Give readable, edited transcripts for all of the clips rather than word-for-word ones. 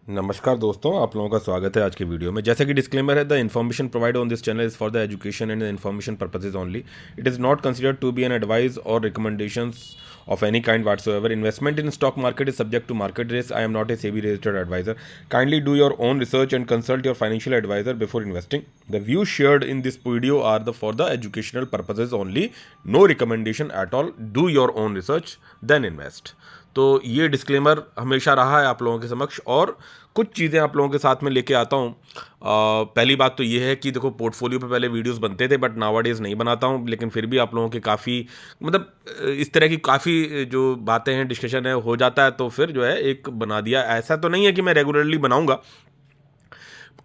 नमस्कार दोस्तों, आप लोगों का स्वागत है आज की वीडियो में। जैसा कि डिस्क्लेमर है, the information provide on this channel is for the education and information purposes only. It is not considered to be an advice और recommendations of any kind whatsoever. Investment in stock market is subject to market risk. I am not a SEBI registered advisor. Kindly do your own research and consult your financial advisor before investing. The views shared in this video are for the educational purposes only. No recommendation at all. Do your own research, then invest. तो ये disclaimer हमेशा रहा है आप लोगों के समक्ष, और कुछ चीज़ें आप लोगों के साथ में लेके आता हूँ। पहली बात तो ये है कि देखो, पोर्टफोलियो पे पहले वीडियोस बनते थे, बट नावाडेज नहीं बनाता हूँ, लेकिन फिर भी आप लोगों के काफ़ी मतलब इस तरह की काफ़ी जो बातें हैं, डिस्कशन है, हो जाता है, तो फिर जो है एक बना दिया। ऐसा तो नहीं है कि मैं रेगुलरली बनाऊँगा,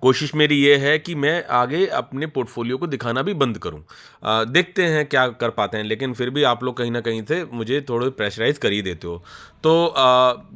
कोशिश मेरी ये है कि मैं आगे अपने पोर्टफोलियो को दिखाना भी बंद करूं। देखते हैं क्या कर पाते हैं, लेकिन फिर भी आप लोग कहीं ना कहीं से मुझे थोड़े प्रेशराइज कर ही देते हो। तो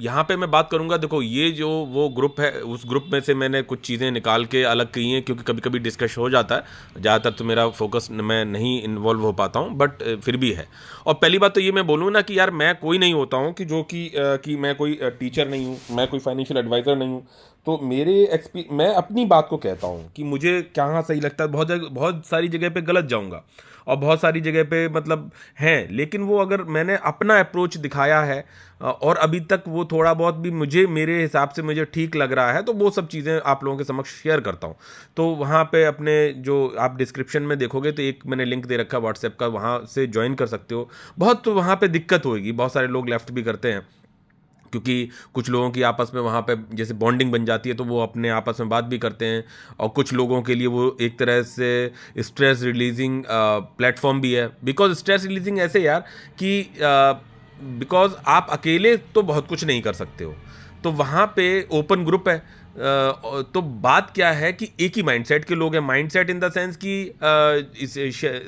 यहाँ पे मैं बात करूँगा। देखो, ये जो वो ग्रुप है, उस ग्रुप में से मैंने कुछ चीज़ें निकाल के अलग की हैं, क्योंकि कभी कभी डिस्कस हो जाता है। ज़्यादातर तो मेरा फोकस मैं नहीं इन्वॉल्व हो पाता हूँ, बट फिर भी है। और पहली बात तो ये मैं बोलूँ ना कि यार, मैं कोई नहीं होता हूँ कि जो कि मैं कोई टीचर नहीं हूँ, मैं कोई फाइनेंशियल एडवाइज़र नहीं हूँ। तो मैं अपनी बात को कहता हूँ कि मुझे कहाँ सही लगता है। बहुत सारी जगह पे गलत जाऊँगा, और बहुत सारी जगह पे मतलब हैं, लेकिन वो अगर मैंने अपना अप्रोच दिखाया है और अभी तक वो थोड़ा बहुत भी मुझे, मेरे हिसाब से मुझे ठीक लग रहा है, तो वो सब चीज़ें आप लोगों के समक्ष शेयर करता हूँ। तो वहाँ पे अपने जो आप डिस्क्रिप्शन में देखोगे तो एक मैंने लिंक दे रखा है व्हाट्सएप का, वहाँ से ज्वाइन कर सकते हो। बहुत तो वहाँ पे दिक्कत होगी, बहुत सारे लोग लेफ्ट भी करते हैं, क्योंकि कुछ लोगों की आपस में वहाँ पे जैसे बॉन्डिंग बन जाती है, तो वो अपने आपस में बात भी करते हैं। और कुछ लोगों के लिए वो एक तरह से स्ट्रेस रिलीजिंग प्लेटफॉर्म भी है। बिकॉज स्ट्रेस रिलीजिंग ऐसे यार कि बिकॉज आप अकेले तो बहुत कुछ नहीं कर सकते हो, तो वहाँ पे ओपन ग्रुप है। तो बात क्या है कि एक ही माइंडसेट के लोग हैं। माइंडसेट इन द सेंस कि इस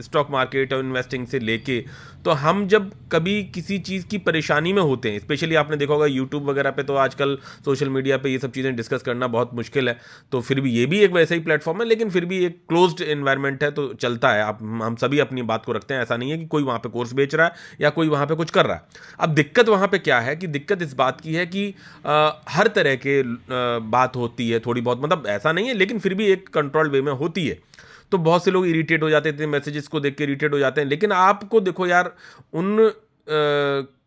स्टॉक मार्केट और इन्वेस्टिंग से लेके, तो हम जब कभी किसी चीज़ की परेशानी में होते हैं, स्पेशली आपने देखा होगा यूट्यूब वगैरह पे, तो आजकल सोशल मीडिया पे ये सब चीज़ें डिस्कस करना बहुत मुश्किल है। तो फिर भी ये भी एक वैसा ही प्लेटफॉर्म है, लेकिन फिर भी एक क्लोज्ड इन्वायरमेंट है, तो चलता है। आप हम सभी अपनी बात को रखते हैं। ऐसा नहीं है कि कोई वहाँ पे कोर्स बेच रहा है या कोई वहाँ पे कुछ कर रहा है। अब दिक्कत वहाँ पे क्या है कि दिक्कत इस बात की है कि हर तरह के बात होती है थोड़ी बहुत, मतलब ऐसा नहीं है, लेकिन फिर भी एक कंट्रोल वे में होती है। तो बहुत से लोग इरिटेट हो जाते थे, मैसेजेस को देख के इरिटेट हो जाते हैं। लेकिन आपको देखो यार, उन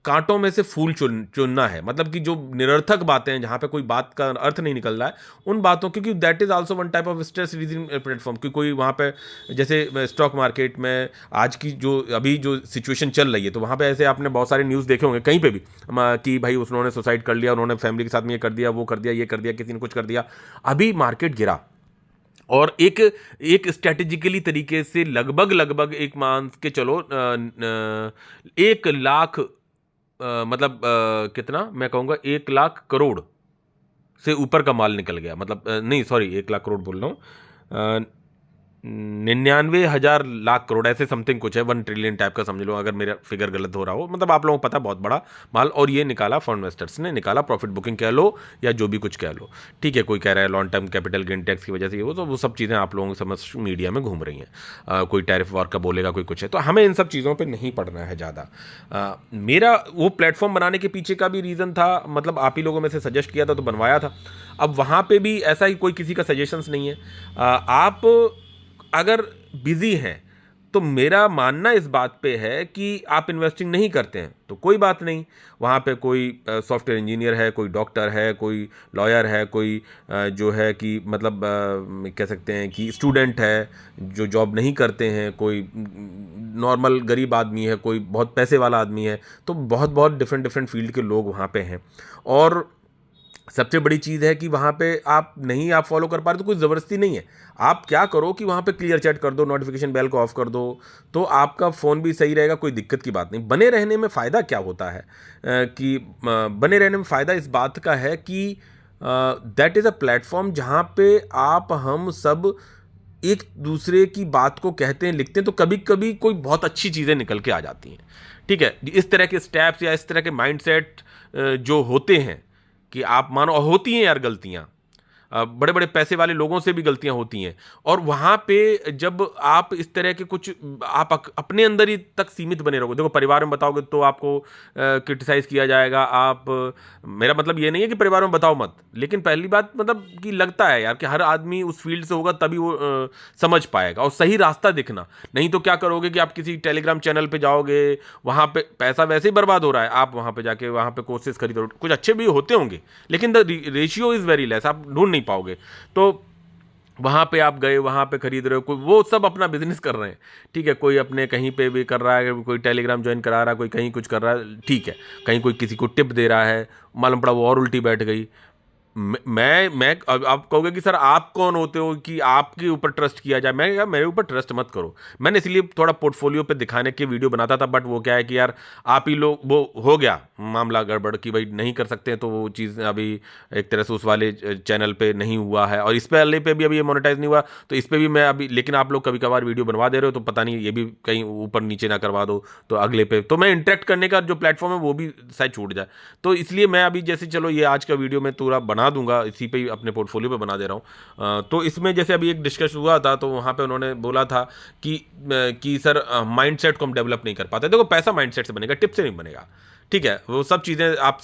कांटों में से फूल चुनना है। मतलब कि जो निरर्थक बातें हैं, जहाँ पे कोई बात का अर्थ नहीं निकल रहा है, उन बातों, क्योंकि that is also one type of stress releasing platform. कि कोई वहाँ पे जैसे स्टॉक मार्केट में आज की जो अभी जो सिचुएशन चल रही है, तो वहाँ पे ऐसे आपने बहुत सारे न्यूज़ देखे होंगे कहीं पे भी, कि भाई उन्होंने सुसाइड कर लिया, उन्होंने फैमिली के साथ में ये कर दिया, वो कर दिया, ये कर दिया, किसी ने कुछ कर दिया। अभी मार्केट गिरा, और एक एक स्ट्रेटेजिकली तरीके से लगभग लगभग एक मान के चलो 1 लाख, मतलब कितना मैं कहूँगा, 1 लाख करोड़ से ऊपर का माल निकल गया। मतलब नहीं, सॉरी, 1 लाख करोड़ बोल रहा हूँ। 99,000 लाख करोड़, ऐसे समथिंग कुछ है, 1 ट्रिलियन टाइप का समझ लो, अगर मेरा फिगर गलत हो रहा हो। मतलब आप लोगों को पता है, बहुत बड़ा माल। और ये निकाला फॉर इन्वेस्टर्स ने, निकाला प्रॉफिट बुकिंग कह लो या जो भी कुछ कह लो। ठीक है, कोई कह रहा है long term capital gain tax की वजह से, वो तो वो सब चीज़ें आप लोगों के समझ मीडिया में घूम रही हैं। कोई टैरिफ वॉर का बोलेगा, कोई कुछ है, तो हमें इन सब चीज़ों पर नहीं पड़ना है ज़्यादा। मेरा वो प्लेटफॉर्म बनाने के पीछे का भी रीज़न था, मतलब आप ही लोगों में से सजेस्ट किया था तो बनवाया था। अब वहाँ पे भी ऐसा ही कोई किसी का सजेशंस नहीं है। आप अगर बिजी हैं, तो मेरा मानना इस बात पे है कि आप इन्वेस्टिंग नहीं करते हैं तो कोई बात नहीं। वहाँ पे कोई सॉफ्टवेयर इंजीनियर है, कोई डॉक्टर है, कोई लॉयर है, कोई जो है कि मतलब कह सकते हैं कि स्टूडेंट है जो जॉब नहीं करते हैं, कोई नॉर्मल गरीब आदमी है, कोई बहुत पैसे वाला आदमी है। तो बहुत बहुत डिफरेंट डिफरेंट फील्ड के लोग वहाँ पे हैं। और सबसे बड़ी चीज़ है कि वहाँ पे आप फॉलो कर पा रहे तो कोई ज़बरदस्ती नहीं है। आप क्या करो कि वहाँ पे क्लियर चैट कर दो, नोटिफिकेशन बेल को ऑफ कर दो, तो आपका फ़ोन भी सही रहेगा, कोई दिक्कत की बात नहीं। बने रहने में फ़ायदा क्या होता है, बने रहने में फ़ायदा इस बात का है कि दैट इज़ अ प्लेटफॉर्म जहाँ पे आप हम सब एक दूसरे की बात को कहते हैं, लिखते हैं, तो कभी कभी कोई बहुत अच्छी चीज़ें निकल के आ जाती हैं। ठीक है, इस तरह के स्टेप्स या इस तरह के माइंडसेट जो होते हैं कि आप मानो, और होती हैं यार गलतियाँ, बड़े बड़े पैसे वाले लोगों से भी गलतियां होती हैं। और वहाँ पे जब आप इस तरह के कुछ आप अपने अंदर ही तक सीमित बने रहोगे, देखो परिवार में बताओगे तो आपको क्रिटिसाइज किया जाएगा। आप मेरा मतलब ये नहीं है कि परिवार में बताओ मत, लेकिन पहली बात मतलब कि लगता है यार कि हर आदमी उस फील्ड से होगा तभी वो समझ पाएगा, और सही रास्ता दिखना। नहीं तो क्या करोगे कि आप किसी टेलीग्राम चैनल पे जाओगे, वहाँ पे पैसा वैसे ही बर्बाद हो रहा है, आप वहाँ पे जाके वहाँ पे कोर्सेज खरीदो, कुछ अच्छे भी होते होंगे लेकिन the ratio is very less, आप ढूंढ नहीं पाओगे। तो वहाँ पे आप गए, वहाँ पे खरीद रहे हो, कोई वो सब अपना बिजनेस कर रहे हैं, ठीक है, कोई अपने कहीं पे भी कर रहा है, कोई टेलीग्राम ज्वाइन करा रहा है, कोई कहीं कुछ कर रहा है, ठीक है, कहीं कोई किसी को टिप दे रहा है, मालूम पड़ा वो और उल्टी बैठ गई। मैं अब आप कहोगे कि सर आप कौन होते हो कि आपके ऊपर ट्रस्ट किया जाए। मैं यार मेरे ऊपर ट्रस्ट मत करो, मैंने इसलिए थोड़ा पोर्टफोलियो पे दिखाने के वीडियो बनाता था, बट वो क्या है कि यार आप ही लोग, वो हो गया मामला गड़बड़ कि भाई नहीं कर सकते हैं, तो वो चीज़ अभी एक तरह से उस वाले चैनल पे नहीं हुआ है, और इस पे वाले पे भी अभी ये मोनेटाइज नहीं हुआ, तो इस पे भी मैं अभी, लेकिन आप लोग कभी कभार वीडियो बनवा दे रहे हो, तो पता नहीं ये भी कहीं ऊपर नीचे ना करवा दो तो अगले पे, तो मैं इंटरेक्ट करने का जो प्लेटफॉर्म है वो भी शायद छूट जाए। तो इसलिए मैं अभी जैसे चलो ये आज का वीडियो मैं पूरा बना दूंगा, इसी पे ही अपने पोर्टफोलियो पे बना दे रहा हूँ। तो इसमें जैसे अभी एक डिस्कस हुआ था, तो वहाँ पे उन्होंने बोला था कि सर माइंडसेट को हम डेवलप नहीं कर पाते। देखो पैसा माइंडसेट से बनेगा, टिप से नहीं बनेगा, ठीक है, वो सब चीज़ें आप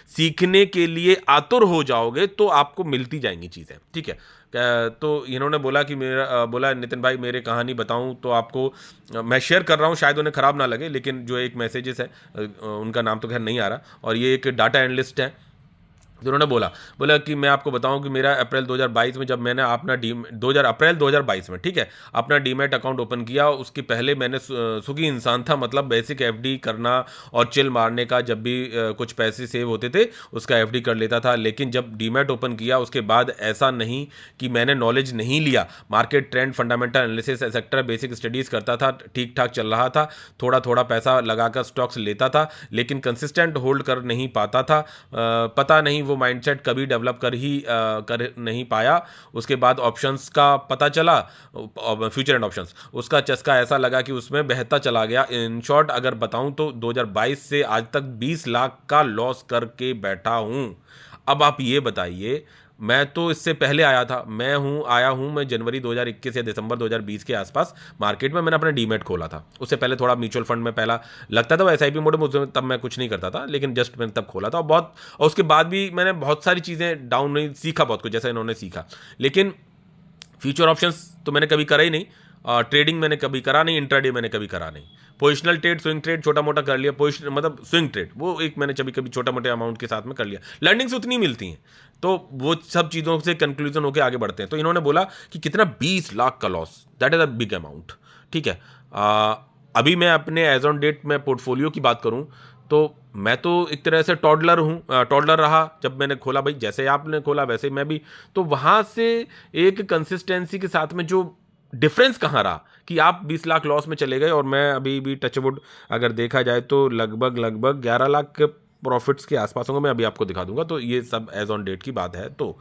सीखने के लिए आतुर हो जाओगे तो आपको मिलती जाएंगी चीज़ें, ठीक है। तो इन्होंने बोला कि बोला नितिन भाई मेरे कहानी बताऊं तो आपको, मैं शेयर कर रहा हूं, शायद उन्हें ख़राब ना लगे, लेकिन जो एक मैसेजेस है उनका नाम तो खैर नहीं आ रहा, और ये एक डाटा एनालिस्ट है, तो उन्होंने बोला कि मैं आपको बताऊं कि मेरा अप्रैल 2022 में जब मैंने अपना अप्रैल 2022 में, ठीक है, अपना डीमैट अकाउंट ओपन किया, उसके पहले मैंने सुखी इंसान था, मतलब बेसिक एफडी करना और चिल मारने का, जब भी कुछ पैसे सेव होते थे उसका एफडी कर लेता था। लेकिन जब डीमैट ओपन किया उसके बाद ऐसा नहीं कि मैंने नॉलेज नहीं लिया, market trend, fundamental analysis etcetera basic studies करता था, ठीक ठाक चल रहा था, थोड़ा थोड़ा पैसा लगाकर स्टॉक्स लेता था, लेकिन कंसिस्टेंट होल्ड कर नहीं पाता था। पता नहीं वो माइंडसेट कभी डेवलप कर नहीं पाया। उसके बाद ऑप्शंस का पता चला, फ्यूचर एंड ऑप्शंस, उसका चस्का ऐसा लगा कि उसमें बहता चला गया। इन शॉर्ट अगर बताऊं तो 2022 से आज तक 20 लाख का लॉस करके बैठा हूं। अब आप ये बताइए, मैं तो इससे पहले आया हूं मैं जनवरी 2021 या दिसंबर 2020 के आसपास मार्केट में, मैंने अपना डीमैट खोला था। उससे पहले थोड़ा म्यूचुअल फंड में पहला लगता था, वो एसआईपी मोड में, उसमें तब मैं कुछ नहीं करता था, लेकिन जस्ट मैंने तब खोला था, और उसके बाद भी मैंने बहुत सारी चीज़ें डाउन नहीं सीखा, बहुत कुछ जैसा इन्होंने सीखा। लेकिन फ्यूचर ऑप्शंस तो मैंने कभी करा ही नहीं, ट्रेडिंग मैंने कभी करा नहीं, इंट्राडे मैंने कभी करा नहीं, पोजिशनल ट्रेड, स्विंग ट्रेड छोटा मोटा कर लिया, पोजिशन मतलब स्विंग ट्रेड वो एक मैंने कभी कभी छोटा मोटे अमाउंट के साथ में कर लिया, लर्निंग्स उतनी मिलती हैं, तो वो सब चीज़ों से कंक्लूजन होकर आगे बढ़ते हैं। तो इन्होंने बोला कि कितना 20 लाख का loss, that is a big amount, ठीक है। अभी मैं अपने एज ऑन डेट में पोर्टफोलियो की बात करूं तो मैं तो एक तरह से टॉडलर रहा जब मैंने खोला, भाई जैसे आपने खोला वैसे मैं भी, तो वहाँ से एक कंसिस्टेंसी के साथ में जो डिफरेंस कहाँ रहा कि आप 20 लाख लॉस में चले गए, और मैं अभी भी टचवुड अगर देखा जाए तो लगभग 11 लाख के प्रॉफिट्स के आसपास होंगे, मैं अभी आपको दिखा दूंगा। तो ये सब एज ऑन डेट की बात है, तो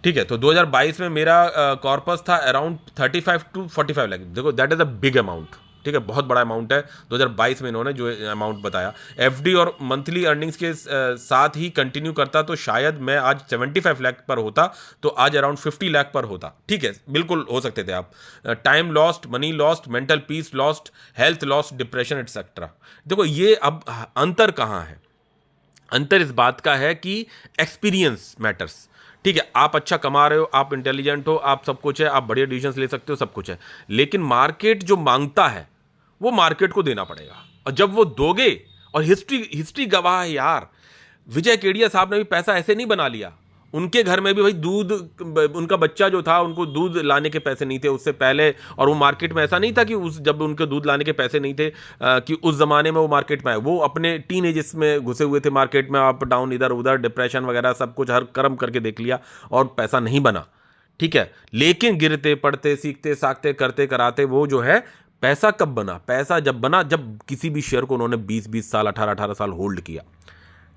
ठीक है। तो 2022 में मेरा कॉर्पस था अराउंड 35 to 45 लाख, देखो that is a big amount, ठीक है, बहुत बड़ा अमाउंट है। 2022 में इन्होंने जो अमाउंट बताया, एफडी और मंथली अर्निंग्स के साथ ही कंटिन्यू करता तो शायद मैं आज 75 लाख पर होता, तो आज अराउंड 50 लाख पर होता, ठीक है, बिल्कुल हो सकते थे आप। Time lost, money lost, mental peace lost, health lost, depression etcetera. देखो ये अब अंतर कहाँ है? अंतर इस बात का है कि एक्सपीरियंस मैटर्स, ठीक है, आप अच्छा कमा रहे हो, आप इंटेलिजेंट हो, आप सब कुछ है, आप बढ़िया डिसीजंस ले सकते हो, सब कुछ है, लेकिन मार्केट जो मांगता है वो मार्केट को देना पड़ेगा, और जब वो दोगे, और हिस्ट्री गवाह है यार, विजय केडिया साहब ने भी पैसा ऐसे नहीं बना लिया, उनके घर में भी भाई दूध, उनका बच्चा जो था उनको दूध लाने के पैसे नहीं थे उससे पहले, और वो मार्केट में ऐसा नहीं था कि जब उनके दूध लाने के पैसे नहीं थे कि उस जमाने में वो मार्केट में आए, वो अपने टीन एजेस में घुसे हुए थे मार्केट में, अप डाउन इधर उधर, डिप्रेशन वगैरह सब कुछ हर कर्म करके देख लिया और पैसा नहीं बना, ठीक है। लेकिन गिरते पड़ते सीखते साखते करते कराते वो जो है पैसा कब बना? पैसा जब बना जब किसी भी शेयर को उन्होंने 20-20 साल 18-18 साल होल्ड किया,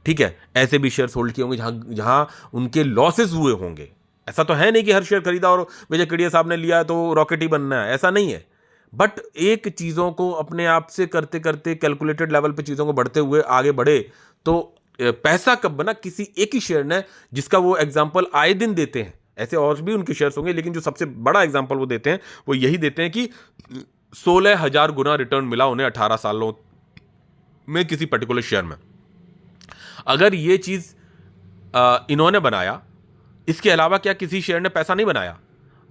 ठीक है। ऐसे भी शेयर्स होल्ड किए होंगे जहां उनके लॉसेस हुए होंगे। ऐसा तो है नहीं कि हर शेयर खरीदा और विजय केडिया साहब ने लिया तो रॉकेट ही बनना है, ऐसा नहीं है। बट एक चीज़ों को अपने आप से करते करते कैलकुलेटेड लेवल पे चीज़ों को बढ़ते हुए आगे बढ़े तो पैसा कब बना, किसी एक ही शेयर ने, जिसका वो एग्जाम्पल आए दिन देते हैं, ऐसे और भी उनके शेयर्स होंगे, लेकिन जो सबसे बड़ा एग्जाम्पल वो देते हैं वो यही देते हैं कि 16,000 गुना रिटर्न मिला उन्हें 18 सालों में किसी पर्टिकुलर शेयर में। अगर ये चीज इन्होंने बनाया, इसके अलावा क्या किसी शेयर ने पैसा नहीं बनाया?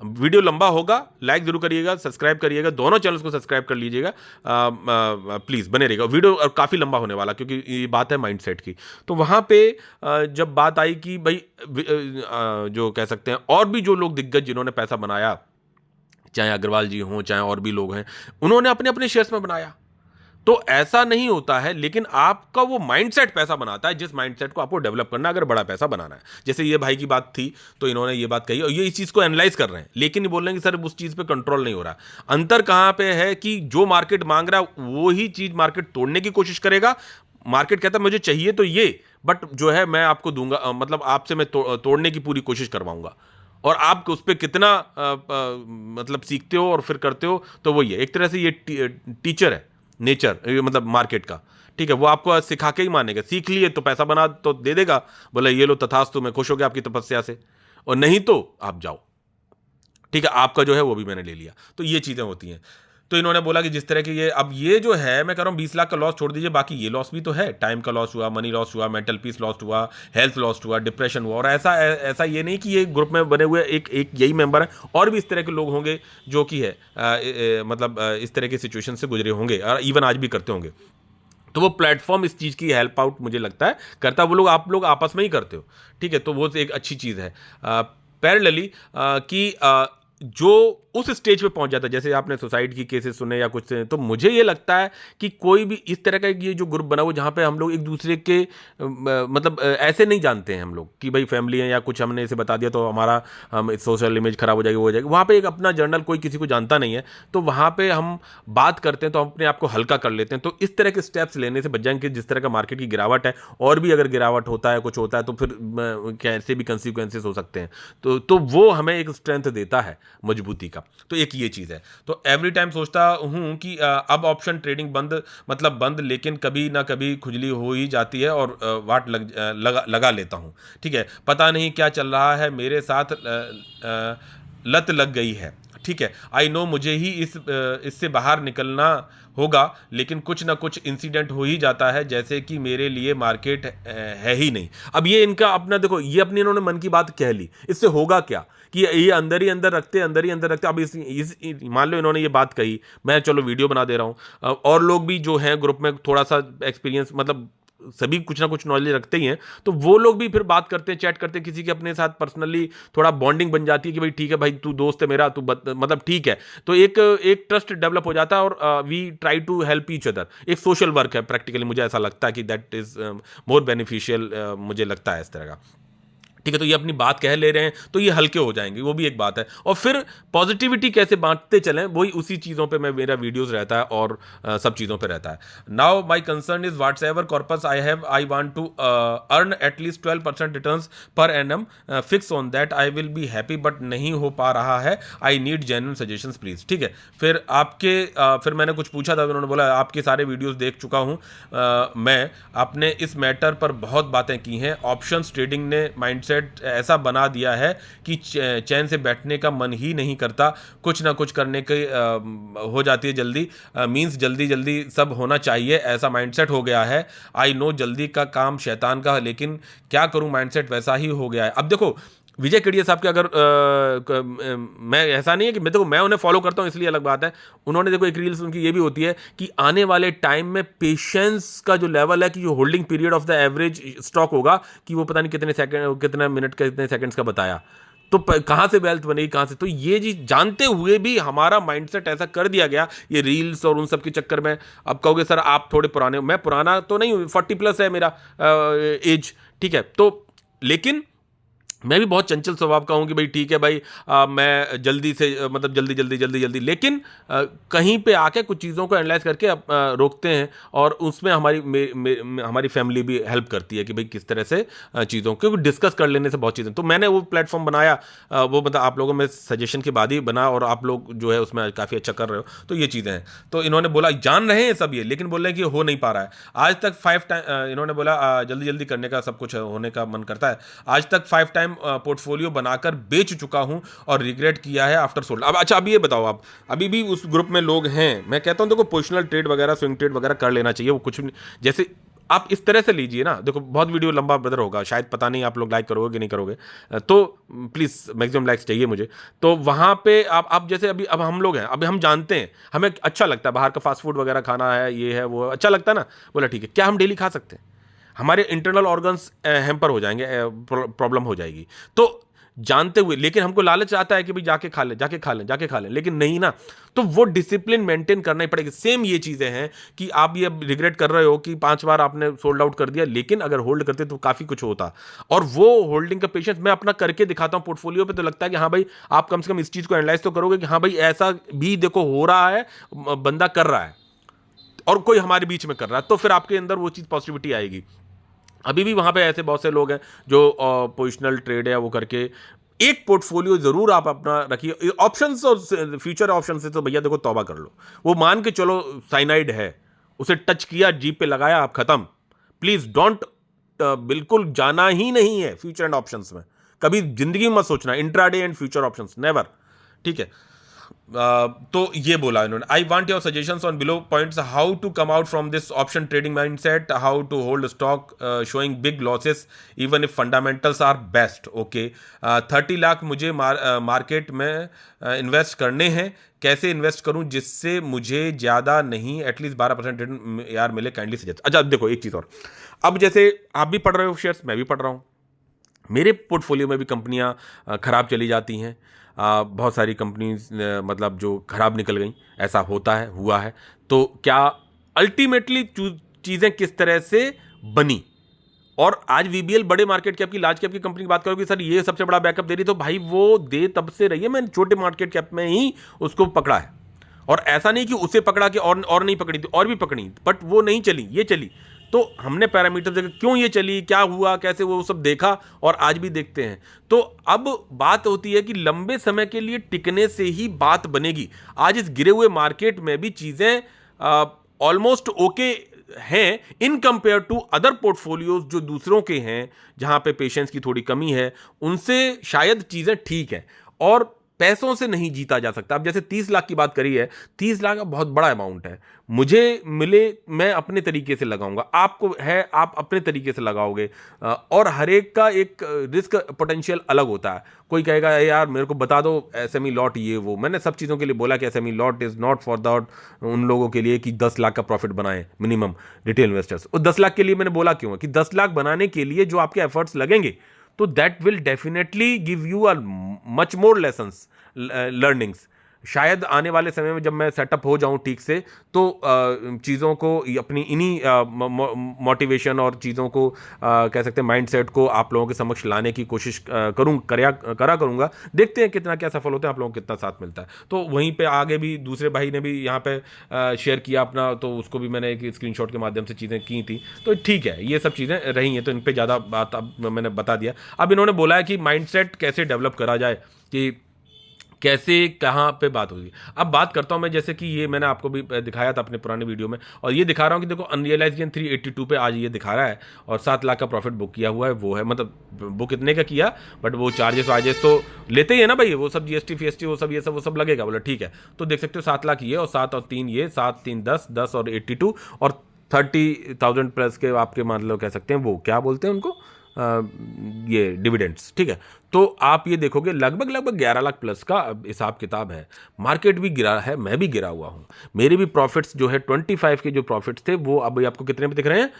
वीडियो लंबा होगा, लाइक जरूर करिएगा, सब्सक्राइब करिएगा, दोनों चैनल्स को सब्सक्राइब कर लीजिएगा, प्लीज़ बने रहिएगा। वीडियो काफ़ी लंबा होने वाला, क्योंकि ये बात है माइंडसेट की। तो वहाँ पे जब बात आई कि भाई जो कह सकते हैं और भी जो लोग दिग्गज जिन्होंने पैसा बनाया, चाहे अग्रवाल जी हों, चाहे और भी लोग हैं, उन्होंने अपने अपने शेयर्स में बनाया। तो ऐसा नहीं होता है, लेकिन आपका वो माइंडसेट पैसा बनाता है, जिस माइंडसेट को आपको डेवलप करना है अगर बड़ा पैसा बनाना है। जैसे ये भाई की बात थी, तो इन्होंने ये बात कही और ये इस चीज़ को एनालाइज कर रहे हैं, लेकिन ये बोल रहे हैं कि सर उस चीज़ पे कंट्रोल नहीं हो रहा। अंतर कहाँ पे है कि जो मार्केट मांग रहा है वो ही चीज़ मार्केट तोड़ने की कोशिश करेगा। मार्केट कहता है मुझे चाहिए तो ये, बट जो है मैं आपको दूंगा, मतलब आपसे मैं तोड़ने की पूरी कोशिश करवाऊंगा, और आप उस पर कितना मतलब सीखते हो और फिर करते हो, तो वही है। एक तरह से ये टीचर है नेचर, मतलब मार्केट का, ठीक है। वो आपको सिखा के ही मानेगा, सीख लिए तो पैसा बना तो दे देगा, बोले ये लो तथास्तु, मैं खुश हो गया आपकी तपस्या से, और नहीं तो आप जाओ, ठीक है, आपका जो है वो भी मैंने ले लिया। तो ये चीज़ें होती हैं। तो इन्होंने बोला कि जिस तरह की ये, अब ये जो है मैं कह रहा हूँ 20 लाख का लॉस छोड़ दीजिए, बाकी ये लॉस भी तो है, टाइम का लॉस हुआ, मनी लॉस हुआ, मेंटल पीस लॉस हुआ, हेल्थ लॉस हुआ, डिप्रेशन हुआ। और ऐसा ये नहीं कि ये ग्रुप में बने हुए एक यही मेंबर है, और भी इस तरह के लोग होंगे जो कि है मतलब इस तरह की सिचुएशन से गुजरे होंगे, और इवन आज भी करते होंगे। तो वो प्लेटफॉर्म इस चीज़ की हेल्प आउट मुझे लगता है करता, वो लोग आप लोग आपस में ही करते हो, ठीक है। तो वो एक अच्छी चीज़ है। पैरेलली कि जो उस स्टेज पे पहुंच जाता है, जैसे आपने सुसाइड की केसेस सुने या कुछ से, तो मुझे ये लगता है कि कोई भी इस तरह का ये जो ग्रुप बना हुआ जहाँ पे हम लोग एक दूसरे के मतलब ऐसे नहीं जानते हैं हम लोग कि भाई फैमिली है या कुछ, हमने इसे बता दिया तो हमारा हम सोशल इमेज खराब हो जाएगी, वो हो जाएगी। वहाँ पे एक अपना जर्नल, कोई किसी को जानता नहीं है, तो वहाँ पे हम बात करते हैं तो हम अपने आप को हल्का कर लेते हैं। तो इस तरह के स्टेप्स लेने से बच जाएंगे। जिस तरह का मार्केट की गिरावट है, और भी अगर गिरावट होता है, कुछ होता है, तो फिर कैसे भी कंसिक्वेंसेस हो सकते हैं। तो वो हमें एक स्ट्रेंथ देता है, मजबूती का। तो एक ये चीज़ है। तो एवरी टाइम सोचता हूँ कि अब ऑप्शन ट्रेडिंग बंद, लेकिन कभी ना कभी खुजली हो ही जाती है और वाट लगा लेता हूँ, ठीक है। पता नहीं क्या चल रहा है मेरे साथ, लत लग गई है, ठीक है। आई नो मुझे ही इससे बाहर निकलना होगा, लेकिन कुछ ना कुछ इंसिडेंट हो ही जाता है, जैसे कि मेरे लिए मार्केट है ही नहीं। अब ये इनका अपना देखो, ये अपनी इन्होंने मन की बात कह ली, इससे होगा क्या कि ये अंदर ही अंदर रखते। अब इस मान लो इन्होंने ये बात कही, मैं चलो वीडियो बना दे रहा हूँ, और लोग भी जो हैं ग्रुप में थोड़ा सा एक्सपीरियंस, मतलब सभी कुछ ना कुछ नॉलेज रखते ही हैं, तो वो लोग भी फिर बात करते हैं, चैट करते हैं, किसी के अपने साथ पर्सनली थोड़ा बॉन्डिंग बन जाती है कि भाई ठीक है भाई, तू दोस्त है मेरा, तू मतलब ठीक है। तो एक ट्रस्ट डेवलप हो जाता है, और we try to help each other. एक सोशल वर्क है प्रैक्टिकली, मुझे ऐसा लगता है कि दैट इज मोर बेनिफिशियल, मुझे लगता है इस तरह का, ठीक है। तो ये अपनी बात कह ले रहे हैं तो ये हल्के हो जाएंगे, वो भी एक बात है। और फिर पॉजिटिविटी कैसे बांटते चलें, वही उसी चीज़ों पे मेरा वीडियोस रहता है, और सब चीज़ों पे रहता है। Now my concern is what's ever corpus I want to earn at least 12% returns per annum, fix on that I will be happy, but नहीं हो पा रहा है। I need genuine suggestions please, ठीक है। फिर फिर मैंने कुछ पूछा था, उन्होंने बोला आपके सारे वीडियोज़ देख चुका हूँ मैं, आपने इस मैटर पर बहुत बातें की हैं। ऑप्शंस ट्रेडिंग ने माइंडसेट ऐसा बना दिया है कि चैन से बैठने का मन ही नहीं करता, कुछ ना कुछ करने के हो जाती है जल्दी, मींस जल्दी सब होना चाहिए, ऐसा माइंडसेट हो गया है। आई नो जल्दी का काम शैतान का, लेकिन क्या करूं, माइंडसेट वैसा ही हो गया है। अब देखो विजय केडिया साहब के, अगर मैं ऐसा नहीं है कि मैं उन्हें फॉलो करता हूं इसलिए अलग बात है। उन्होंने देखो एक रील्स उनकी ये भी होती है कि आने वाले टाइम में पेशेंस का जो लेवल है, कि जो holding period of the average stock होगा, कि वो पता नहीं कितने मिनट का, कितने सेकंड्स का बताया, तो कहाँ से वेल्थ बनेगी, कहाँ से। तो ये चीज जानते हुए भी हमारा माइंडसेट ऐसा कर दिया गया, ये रील्स और उन सब के चक्कर में। अब कहोगे सर आप थोड़े पुराने, मैं पुराना तो नहीं हूँ, 40+ है मेरा एज, ठीक है। तो लेकिन मैं भी बहुत चंचल स्वभाव का हूँ कि भाई ठीक है भाई, मैं जल्दी से मतलब जल्दी, लेकिन कहीं पे आके कुछ चीज़ों को एनालाइज करके रोकते हैं, और उसमें हमारी फैमिली भी हेल्प करती है कि भाई किस तरह से चीज़ों को, क्योंकि डिस्कस कर लेने से बहुत चीज़ें, तो मैंने वो प्लेटफॉर्म बनाया, वो मतलब आप लोगों में सजेशन के बाद ही बना, और आप लोग जो है उसमें काफ़ी अच्छा कर रहे हो, तो ये चीज़ें हैं। तो इन्होंने बोला जान रहे हैं सब ये, लेकिन बोल रहे हैं कि हो नहीं पा रहा है। आज तक 5 टाइम इन्होंने बोला जल्दी करने का सब कुछ होने का मन करता है। आज तक 5 टाइम पोर्टफोलियो बनाकर बेच चुका हूं और रिग्रेट किया है आफ्टर सोल्ड। अब अच्छा, अभी ये बताओ, आप अभी भी उस ग्रुप में लोग हैं? मैं कहता हूं देखो, पोजिशनल ट्रेड वगैरह, स्विंग ट्रेड वगैरह कर लेना चाहिए, वो कुछ जैसे आप इस तरह से लीजिए ना। देखो बहुत वीडियो लंबा ब्रदर होगा, शायद पता नहीं आप लोग लाइक करोगे कि नहीं करोगे, तो प्लीज़ मैक्सिमम लाइक्स चाहिए मुझे। तो वहाँ पे आप जैसे अभी अब हम लोग हैं, अभी हम जानते हैं, हमें अच्छा लगता है बाहर का फास्ट फूड वगैरह खाना है, ये है वो अच्छा लगता है ना, बोला ठीक है, क्या हम डेली खा सकते हैं? हमारे इंटरनल ऑर्गन्स हैम्पर हो जाएंगे, प्रॉब्लम हो जाएगी। तो जानते हुए, लेकिन हमको लालच आता है कि भाई जाके खा लें, लेकिन नहीं ना, तो वो डिसिप्लिन मेंटेन करना ही पड़ेगा। सेम ये चीज़ें हैं कि आप ये रिग्रेट कर रहे हो कि 5 बार आपने सोल्ड आउट कर दिया, लेकिन अगर होल्ड करते तो काफ़ी कुछ होता। और वो होल्डिंग का पेशेंस मैं अपना करके दिखाता हूँ पोर्टफोलियो पे, तो लगता है कि हाँ भाई, आप कम से कम इस चीज़ को एनालाइज तो करोगे कि हाँ भाई ऐसा भी देखो हो रहा है, बंदा कर रहा है और कोई हमारे बीच में कर रहा है, तो फिर आपके अंदर वो चीज़ पॉजिटिविटी आएगी। अभी भी वहाँ पे ऐसे बहुत से लोग हैं जो पोजिशनल ट्रेड है वो करके, एक पोर्टफोलियो जरूर आप अपना रखिए। ऑप्शंस और फ्यूचर ऑप्शन से तो भैया देखो तौबा कर लो, वो मान के चलो साइनाइड है, उसे टच किया, जीप पे लगाया, आप खत्म। प्लीज डोंट, बिल्कुल जाना ही नहीं है फ्यूचर एंड ऑप्शंस में, कभी जिंदगी में मत सोचना intraday and future options, never. ठीक है, तो ये बोला इन्होंने, I want your suggestions on below points, how to come out from this option trading mindset, how to hold stock showing big losses even if fundamentals are best. Okay, 30 lakh मुझे market में invest करने हैं, कैसे invest करूं जिससे मुझे ज़्यादा नहीं एटलीस्ट 12% यार मिले, काइंडली सजेस्ट। अच्छा देखो एक चीज़ और, अब जैसे आप भी पढ़ रहे हो शेयर्स, मैं भी पढ़ रहा हूँ, मेरे पोर्टफोलियो में भी कंपनियां ख़राब चली जाती हैं, बहुत सारी कंपनीज मतलब जो ख़राब निकल गई, ऐसा होता है, हुआ है। तो क्या अल्टीमेटली चीज़ें किस तरह से बनी, और आज वीबीएल बड़े मार्केट कैप की, लार्ज कैप की कंपनी की बात करोगे सर ये सबसे बड़ा बैकअप दे रही, तो भाई वो दे तब से रही है, मैंने छोटे मार्केट कैप में ही उसको पकड़ा है, और ऐसा नहीं कि उसे पकड़ा कि और नहीं पकड़ी थी, और भी पकड़ी, बट वो नहीं चली, ये चली। तो हमने पैरामीटर देखे क्यों ये चली, क्या हुआ, कैसे, वो सब देखा, और आज भी देखते हैं। तो अब बात होती है कि लंबे समय के लिए टिकने से ही बात बनेगी। आज इस गिरे हुए मार्केट में भी चीज़ें ऑलमोस्ट ओके हैं in compare to other portfolios जो दूसरों के हैं, जहां पे पेशेंस की थोड़ी कमी है, उनसे शायद चीज़ें ठीक है, और पैसों से नहीं जीता जा सकता। अब जैसे 30 लाख की बात करी है, 30 लाख का बहुत बड़ा अमाउंट है, मुझे मिले मैं अपने तरीके से लगाऊंगा, आपको है आप अपने तरीके से लगाओगे, और हर एक का एक रिस्क पोटेंशियल अलग होता है। कोई कहेगा यार मेरे को बता दो एसएमई लॉट, ये वो, मैंने सब चीज़ों के लिए बोला कि SME lot is not for that, उन लोगों के लिए कि 10 लाख का प्रॉफिट बनाए मिनिमम रिटेल इन्वेस्टर्स। और 10 लाख के लिए मैंने बोला क्यों है कि 10 लाख बनाने के लिए जो आपके एफर्ट्स लगेंगे, तो that will definitely give you a much more lessons, learnings. शायद आने वाले समय में जब मैं सेटअप हो जाऊं ठीक से, तो चीज़ों को अपनी इन्हीं मोटिवेशन और चीज़ों को कह सकते हैं माइंडसेट को आप लोगों के समक्ष लाने की कोशिश करा करूँगा। देखते हैं कितना क्या सफल होते हैं, आप लोगों को कितना साथ मिलता है। तो वहीं पे आगे भी दूसरे भाई ने भी यहाँ पे शेयर किया अपना, तो उसको भी मैंने एक स्क्रीनशॉट के माध्यम से चीज़ें की थी। तो ठीक है, ये सब चीज़ें रही हैं, तो इन पर ज़्यादा बात अब मैंने बता दिया। अब इन्होंने बोला है कि माइंडसेट कैसे डेवलप करा जाए, कि कैसे कहाँ पे बात होगी। अब बात करता हूँ मैं, जैसे कि ये मैंने आपको भी दिखाया था अपने पुराने वीडियो में, और ये दिखा रहा हूँ कि देखो अनरियलाइज गेन 382 पे आज ये दिखा रहा है, और 7 लाख का प्रॉफिट बुक किया हुआ है, वो है मतलब बुक इतने का किया, बट वो चार्जेस वार्जेस तो लेते ही है ना भाई, वो सब जीएसटी फीएसटी वो सब लगेगा, बोला ठीक है। तो देख सकते हो 7 लाख ये, और 7 और 3 ये, 7 3 10 और 82 और 30,000 प्लस के आपके मतलब कह सकते हैं वो क्या बोलते हैं उनको, ये डिविडेंड्स। ठीक है, तो आप ये देखोगे लगभग 11 लाख प्लस का हिसाब किताब है। मार्केट भी गिरा है, मैं भी गिरा हुआ हूँ, मेरे भी प्रॉफिट्स जो है 25 के जो प्रॉफिट्स थे वो अब आपको कितने पे दिख रहे हैं,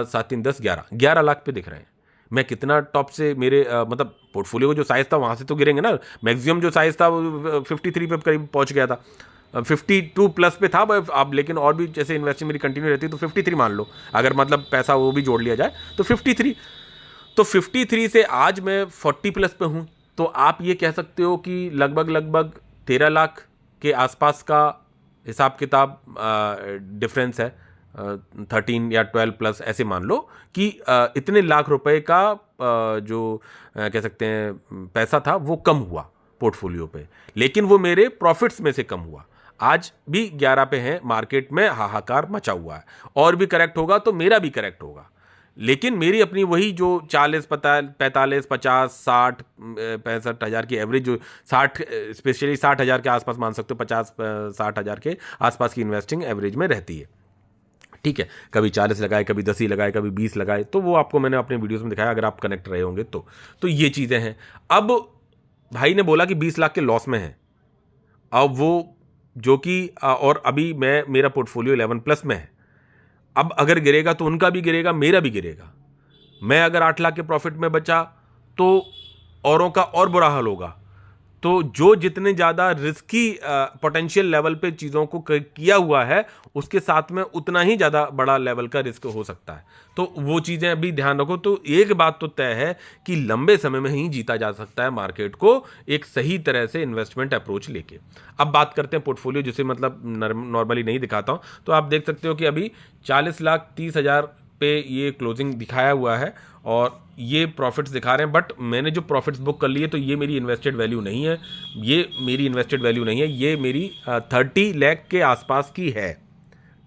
7 3 10 11 लाख पे दिख रहे हैं। मैं कितना टॉप से मेरे मतलब पोर्टफोलियो का जो साइज़ था वहाँ से तो गिरेंगे ना, मैक्सिमम जो साइज़ था वो 53 पे करीब पहुँच गया था, 52 प्लस पे था अब, लेकिन और भी जैसे इन्वेस्टिंग मेरी कंटिन्यू रहती है तो 53 मान लो, अगर मतलब पैसा वो भी जोड़ लिया जाए तो 53। तो 53 से आज मैं 40 प्लस पे हूँ। तो आप ये कह सकते हो कि लगभग 13 लाख के आसपास का हिसाब किताब डिफरेंस है। 13 या 12 प्लस ऐसे मान लो कि इतने लाख रुपए का जो कह सकते हैं पैसा था वो कम हुआ पोर्टफोलियो पे, लेकिन वो मेरे प्रॉफिट्स में से कम हुआ। आज भी 11 पे हैं, मार्केट में हाहाकार मचा हुआ है, और भी करेक्ट होगा तो मेरा भी करेक्ट होगा, लेकिन मेरी अपनी वही जो 40 45 50 60 65 हज़ार की एवरेज, जो 60 स्पेशली 60 हज़ार के आसपास मान सकते हो, 50 60 हज़ार के आसपास की इन्वेस्टिंग एवरेज में रहती है। ठीक है, कभी 40 लगाए, कभी 10 ही लगाए, कभी 20 लगाए, तो वो आपको मैंने अपने वीडियोस में दिखाया, अगर आप कनेक्ट रहे होंगे तो ये चीज़ें हैं। अब भाई ने बोला कि 20 लाख के लॉस में है, अब वो जो कि और अभी मेरा पोर्टफोलियो 11 प्लस में है। अब अगर गिरेगा तो उनका भी गिरेगा, मेरा भी गिरेगा। मैं अगर 8 लाख के प्रॉफिट में बचा तो औरों का और बुरा हाल होगा। तो जो जितने ज़्यादा रिस्की पोटेंशियल लेवल पे चीज़ों को किया हुआ है, उसके साथ में उतना ही ज़्यादा बड़ा लेवल का रिस्क हो सकता है। तो वो चीज़ें अभी ध्यान रखो। तो एक बात तो तय है कि लंबे समय में ही जीता जा सकता है मार्केट को, एक सही तरह से इन्वेस्टमेंट अप्रोच लेके। अब बात करते हैं पोर्टफोलियो, जिसे मतलब नॉर्मली नहीं दिखाता हूँ। तो आप देख सकते हो कि अभी 40,30,000 पे ये क्लोजिंग दिखाया हुआ है, और ये प्रॉफिट्स दिखा रहे हैं। बट मैंने जो प्रॉफिट्स बुक कर लिए, तो ये मेरी इन्वेस्टेड वैल्यू नहीं है, ये मेरी इन्वेस्टेड वैल्यू नहीं है, ये मेरी 30 लाख के आसपास की है।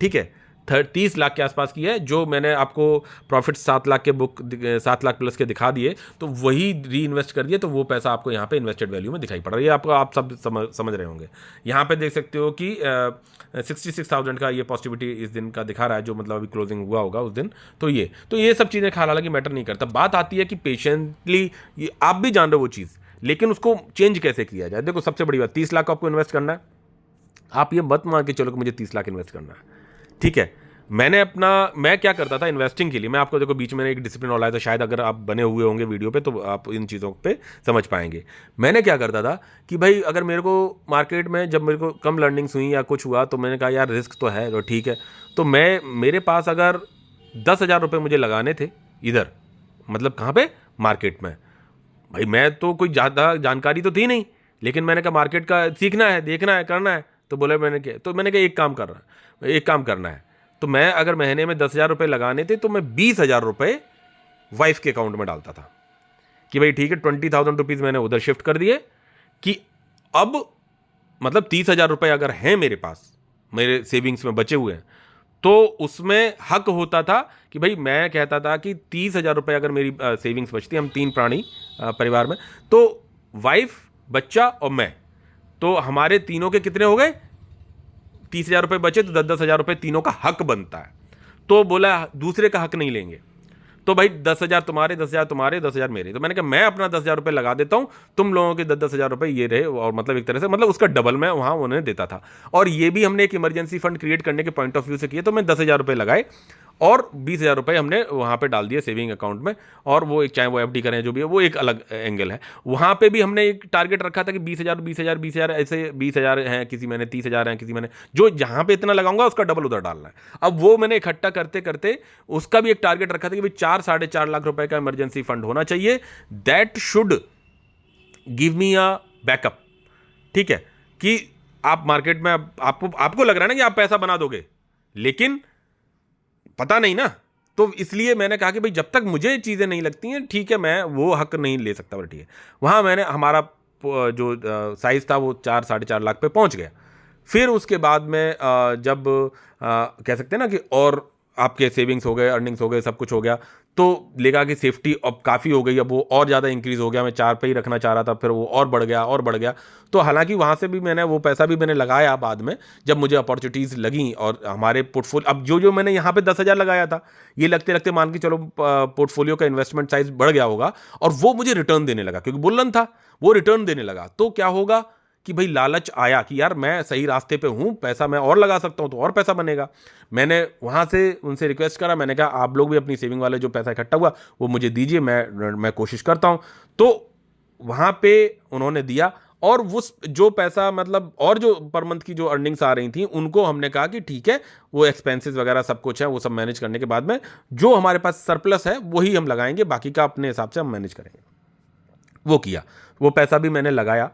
ठीक है, 30 लाख के आसपास की है। जो मैंने आपको प्रॉफिट 7 लाख के बुक 7 लाख प्लस के दिखा दिए, तो वही री इन्वेस्ट कर दिए, तो वो पैसा आपको यहाँ पे इन्वेस्टेड वैल्यू में दिखाई पड़ रहा है। ये आपको आप सब समझ रहे होंगे। यहाँ पे देख सकते हो कि 66,000 का ये पॉजिटिविटी इस दिन का दिखा रहा है, जो मतलब अभी क्लोजिंग हुआ होगा उस दिन। तो ये सब चीज़ें हालांकि मैटर नहीं करता। बात आती है कि पेशेंटली, आप भी जान रहे हो वो चीज़, लेकिन उसको चेंज कैसे किया जाए। देखो, सबसे बड़ी बात, 30 लाख आपको इन्वेस्ट करना है। आप ये मत मान के चलो कि मुझे 30 लाख इन्वेस्ट करना है। ठीक है, मैं क्या करता था इन्वेस्टिंग के लिए, मैं आपको देखो बीच में एक डिसिप्लिन और लाया था, शायद अगर आप बने हुए होंगे वीडियो पे तो आप इन चीज़ों पे समझ पाएंगे। मैंने क्या करता था कि भाई, अगर मेरे को मार्केट में जब मेरे को कम लर्निंग्स हुई या कुछ हुआ, तो मैंने कहा यार रिस्क तो है, तो ठीक है, तो मेरे पास अगर 10,000 रुपये मुझे लगाने थे इधर, मतलब कहाँ पे, मार्केट में। भाई मैं तो कोई ज़्यादा जानकारी तो थी नहीं, लेकिन मैंने कहा मार्केट का सीखना है, देखना है, करना है। तो बोले, मैंने कहा एक काम करना है। तो मैं अगर महीने में 10,000 रुपये लगाने थे, तो मैं 20,000 रुपये वाइफ के अकाउंट में डालता था कि भाई ठीक है, 20,000 रुपीज़ मैंने उधर शिफ्ट कर दिए, कि अब मतलब 30,000 रुपये अगर हैं मेरे पास, मेरे सेविंग्स में बचे हुए हैं, तो उसमें हक होता था कि भाई, मैं कहता था कि 30,000 रुपये अगर मेरी सेविंग्स बचती, हम 3 प्राणी परिवार में, तो वाइफ, बच्चा और मैं, तो हमारे तीनों के कितने हो गए, 30,000 रुपये बचे, तो 10,000 रुपये तीनों का हक बनता है। तो बोला दूसरे का हक नहीं लेंगे, तो भाई 10,000 तुम्हारे, 10,000 तुम्हारे, 10,000 मेरे। तो मैंने कहा मैं अपना 10,000 रुपये लगा देता हूं, तुम लोगों के 10,000 रुपये ये रहे, और मतलब एक तरह से मतलब उसका डबल मैं वहां उन्हें देता था। और ये भी हमने एक इमरजेंसी फंड क्रिएट करने के पॉइंट ऑफ व्यू से किया। तो मैं 10,000 रुपये लगाए, और 20,000 रुपये हमने वहाँ पे डाल दिए सेविंग अकाउंट में। और वो एक, चाहे वो एफडी करें, जो भी है, वो एक अलग एंगल है। वहाँ पे भी हमने एक टारगेट रखा था कि 20,000 20,000 20,000, ऐसे 20,000 हैं किसी मैंने, 30,000 हैं किसी मैंने, जो जहाँ पे इतना लगाऊंगा उसका डबल उधर डालना है। अब वो मैंने इकट्ठा करते करते उसका भी एक टारगेट रखा था कि भाई 4-4.5 लाख रुपए का इमरजेंसी फंड होना चाहिए, that should give me a backup. ठीक है, कि आप मार्केट में आपको लग रहा है ना कि आप पैसा बना दोगे, लेकिन पता नहीं ना। तो इसलिए मैंने कहा कि भाई जब तक मुझे चीज़ें नहीं लगती हैं, ठीक है, मैं वो हक नहीं ले सकता। पर ठीक है, वहाँ मैंने हमारा जो साइज़ था वो 4-4.5 लाख पे पहुँच गया। फिर उसके बाद में जब कह सकते हैं ना कि और आपके सेविंग्स हो गए, अर्निंग्स हो गए, सब कुछ हो गया, तो लेगा कि सेफ्टी अब काफ़ी हो गई, अब वो और ज़्यादा इंक्रीज़ हो गया। मैं 4 पे ही रखना चाह रहा था, फिर वो और बढ़ गया। तो हालांकि वहाँ से भी मैंने वो पैसा भी मैंने लगाया बाद में, जब मुझे अपॉर्चुनिटीज़ लगी। और हमारे पोर्टफोलियो, अब जो मैंने यहाँ पे 10,000 लगाया था, ये लगते लगते मान के चलो पोर्टफोलियो का इन्वेस्टमेंट साइज बढ़ गया होगा, और वो मुझे रिटर्न देने लगा, क्योंकि बुल्लन था, वो रिटर्न देने लगा। तो क्या होगा कि भाई लालच आया कि यार मैं सही रास्ते पे हूँ, पैसा मैं और लगा सकता हूँ तो और पैसा बनेगा। मैंने वहाँ से उनसे रिक्वेस्ट करा, मैंने कहा आप लोग भी अपनी सेविंग वाले जो पैसा इकट्ठा हुआ वो मुझे दीजिए, मैं कोशिश करता हूँ। तो वहाँ पे उन्होंने दिया, और उस जो पैसा मतलब और जो पर मंथ की जो अर्निंग्स आ रही थी उनको हमने कहा कि ठीक है, वो एक्सपेंसेस वगैरह सब कुछ है, वो सब मैनेज करने के बाद में जो हमारे पास सरप्लस है वही हम लगाएंगे, बाकी का अपने हिसाब से हम मैनेज करेंगे। वो किया, वो पैसा भी मैंने लगाया।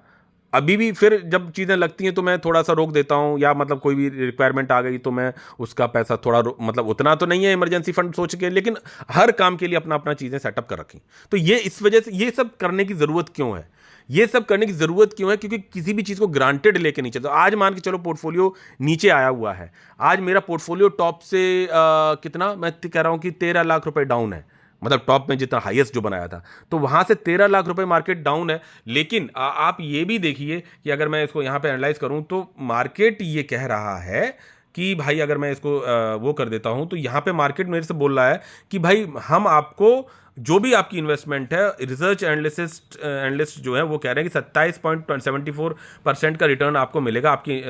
अभी भी फिर जब चीज़ें लगती हैं तो मैं थोड़ा सा रोक देता हूं, या मतलब कोई भी रिक्वायरमेंट आ गई तो मैं उसका पैसा थोड़ा मतलब उतना तो नहीं है इमरजेंसी फंड सोच के, लेकिन हर काम के लिए अपना अपना चीज़ें सेटअप कर रखी। तो ये इस वजह से ये सब करने की ज़रूरत क्यों है, ये सब करने की ज़रूरत क्यों है, क्योंकि किसी भी चीज़ को ग्रांटेड लेके नहीं चलता। आज मान के चलो पोर्टफोलियो नीचे आया हुआ है, आज मेरा पोर्टफोलियो टॉप से कितना मैं कह रहा हूँ कि 13 लाख रुपए डाउन है, मतलब टॉप में जितना हाईएस्ट जो बनाया था, तो वहां से 13 लाख रुपए मार्केट डाउन है। लेकिन आप ये भी देखिए कि अगर मैं इसको यहां पे एनालाइज करूं तो मार्केट ये कह रहा है कि भाई अगर मैं इसको वो कर देता हूं तो यहां पे मार्केट मेरे से बोल रहा है कि भाई हम आपको जो भी आपकी इन्वेस्टमेंट है, रिसर्च एनालिस्ट जो है वो कह रहे हैं कि 27.74% का रिटर्न आपको मिलेगा आपकी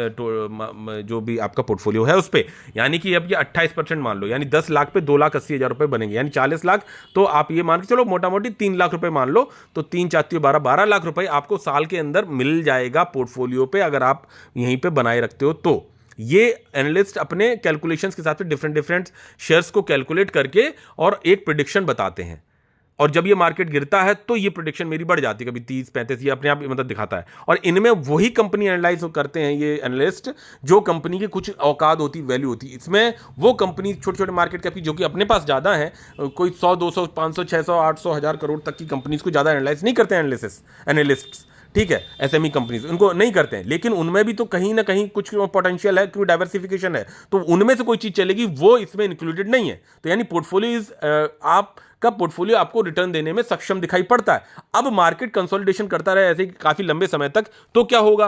जो भी आपका पोर्टफोलियो है उस पर। यानी कि अब ये 28% मान लो, यानी 10 लाख पे 2,80,000 रुपए बनेंगे, यानी 40 लाख। तो आप ये मान के चलो मोटा मोटी 3 लाख रुपए मान लो, तो 3 4 12 लाख रुपए आपको साल के अंदर मिल जाएगा पोर्टफोलियो पे, अगर आप यहीं पे बनाए रखते हो तो। ये एनालिस्ट अपने कैलकुलेशंस के साथ डिफरेंट डिफरेंट शेयर्स को कैलकुलेट करके और एक प्रिडिक्शन बताते हैं, और जब ये मार्केट गिरता है तो ये प्रेडिक्शन मेरी बढ़ जाती है, कभी 30 35, ये अपने आप मतलब दिखाता है। और इनमें वही कंपनी एनालाइज करते हैं ये एनालिस्ट, जो कंपनी की कुछ औकात होती, वैल्यू होती। इसमें वो कंपनी छोटे छोटे मार्केट कैप की जो कि अपने पास ज़्यादा है, कोई 100 200 500 600 800 1000 करोड़ तक की कंपनीज को ज़्यादा एनालाइज नहीं करते हैं एनालिस्ट, ठीक है, एसएमई कंपनीज उनको नहीं करते हैं। लेकिन उनमें भी तो कहीं ना कहीं कुछ पोटेंशियल है, क्योंकि डाइवर्सिफिकेशन है, तो उनमें से कोई चीज़ चलेगी, वो इसमें इंक्लूडेड नहीं है। तो यानी पोर्टफोलियो आप का पोर्टफोलियो आपको रिटर्न देने में सक्षम दिखाई पड़ता है। अब मार्केट कंसोलिडेशन करता रहे ऐसे काफी लंबे समय तक, तो क्या होगा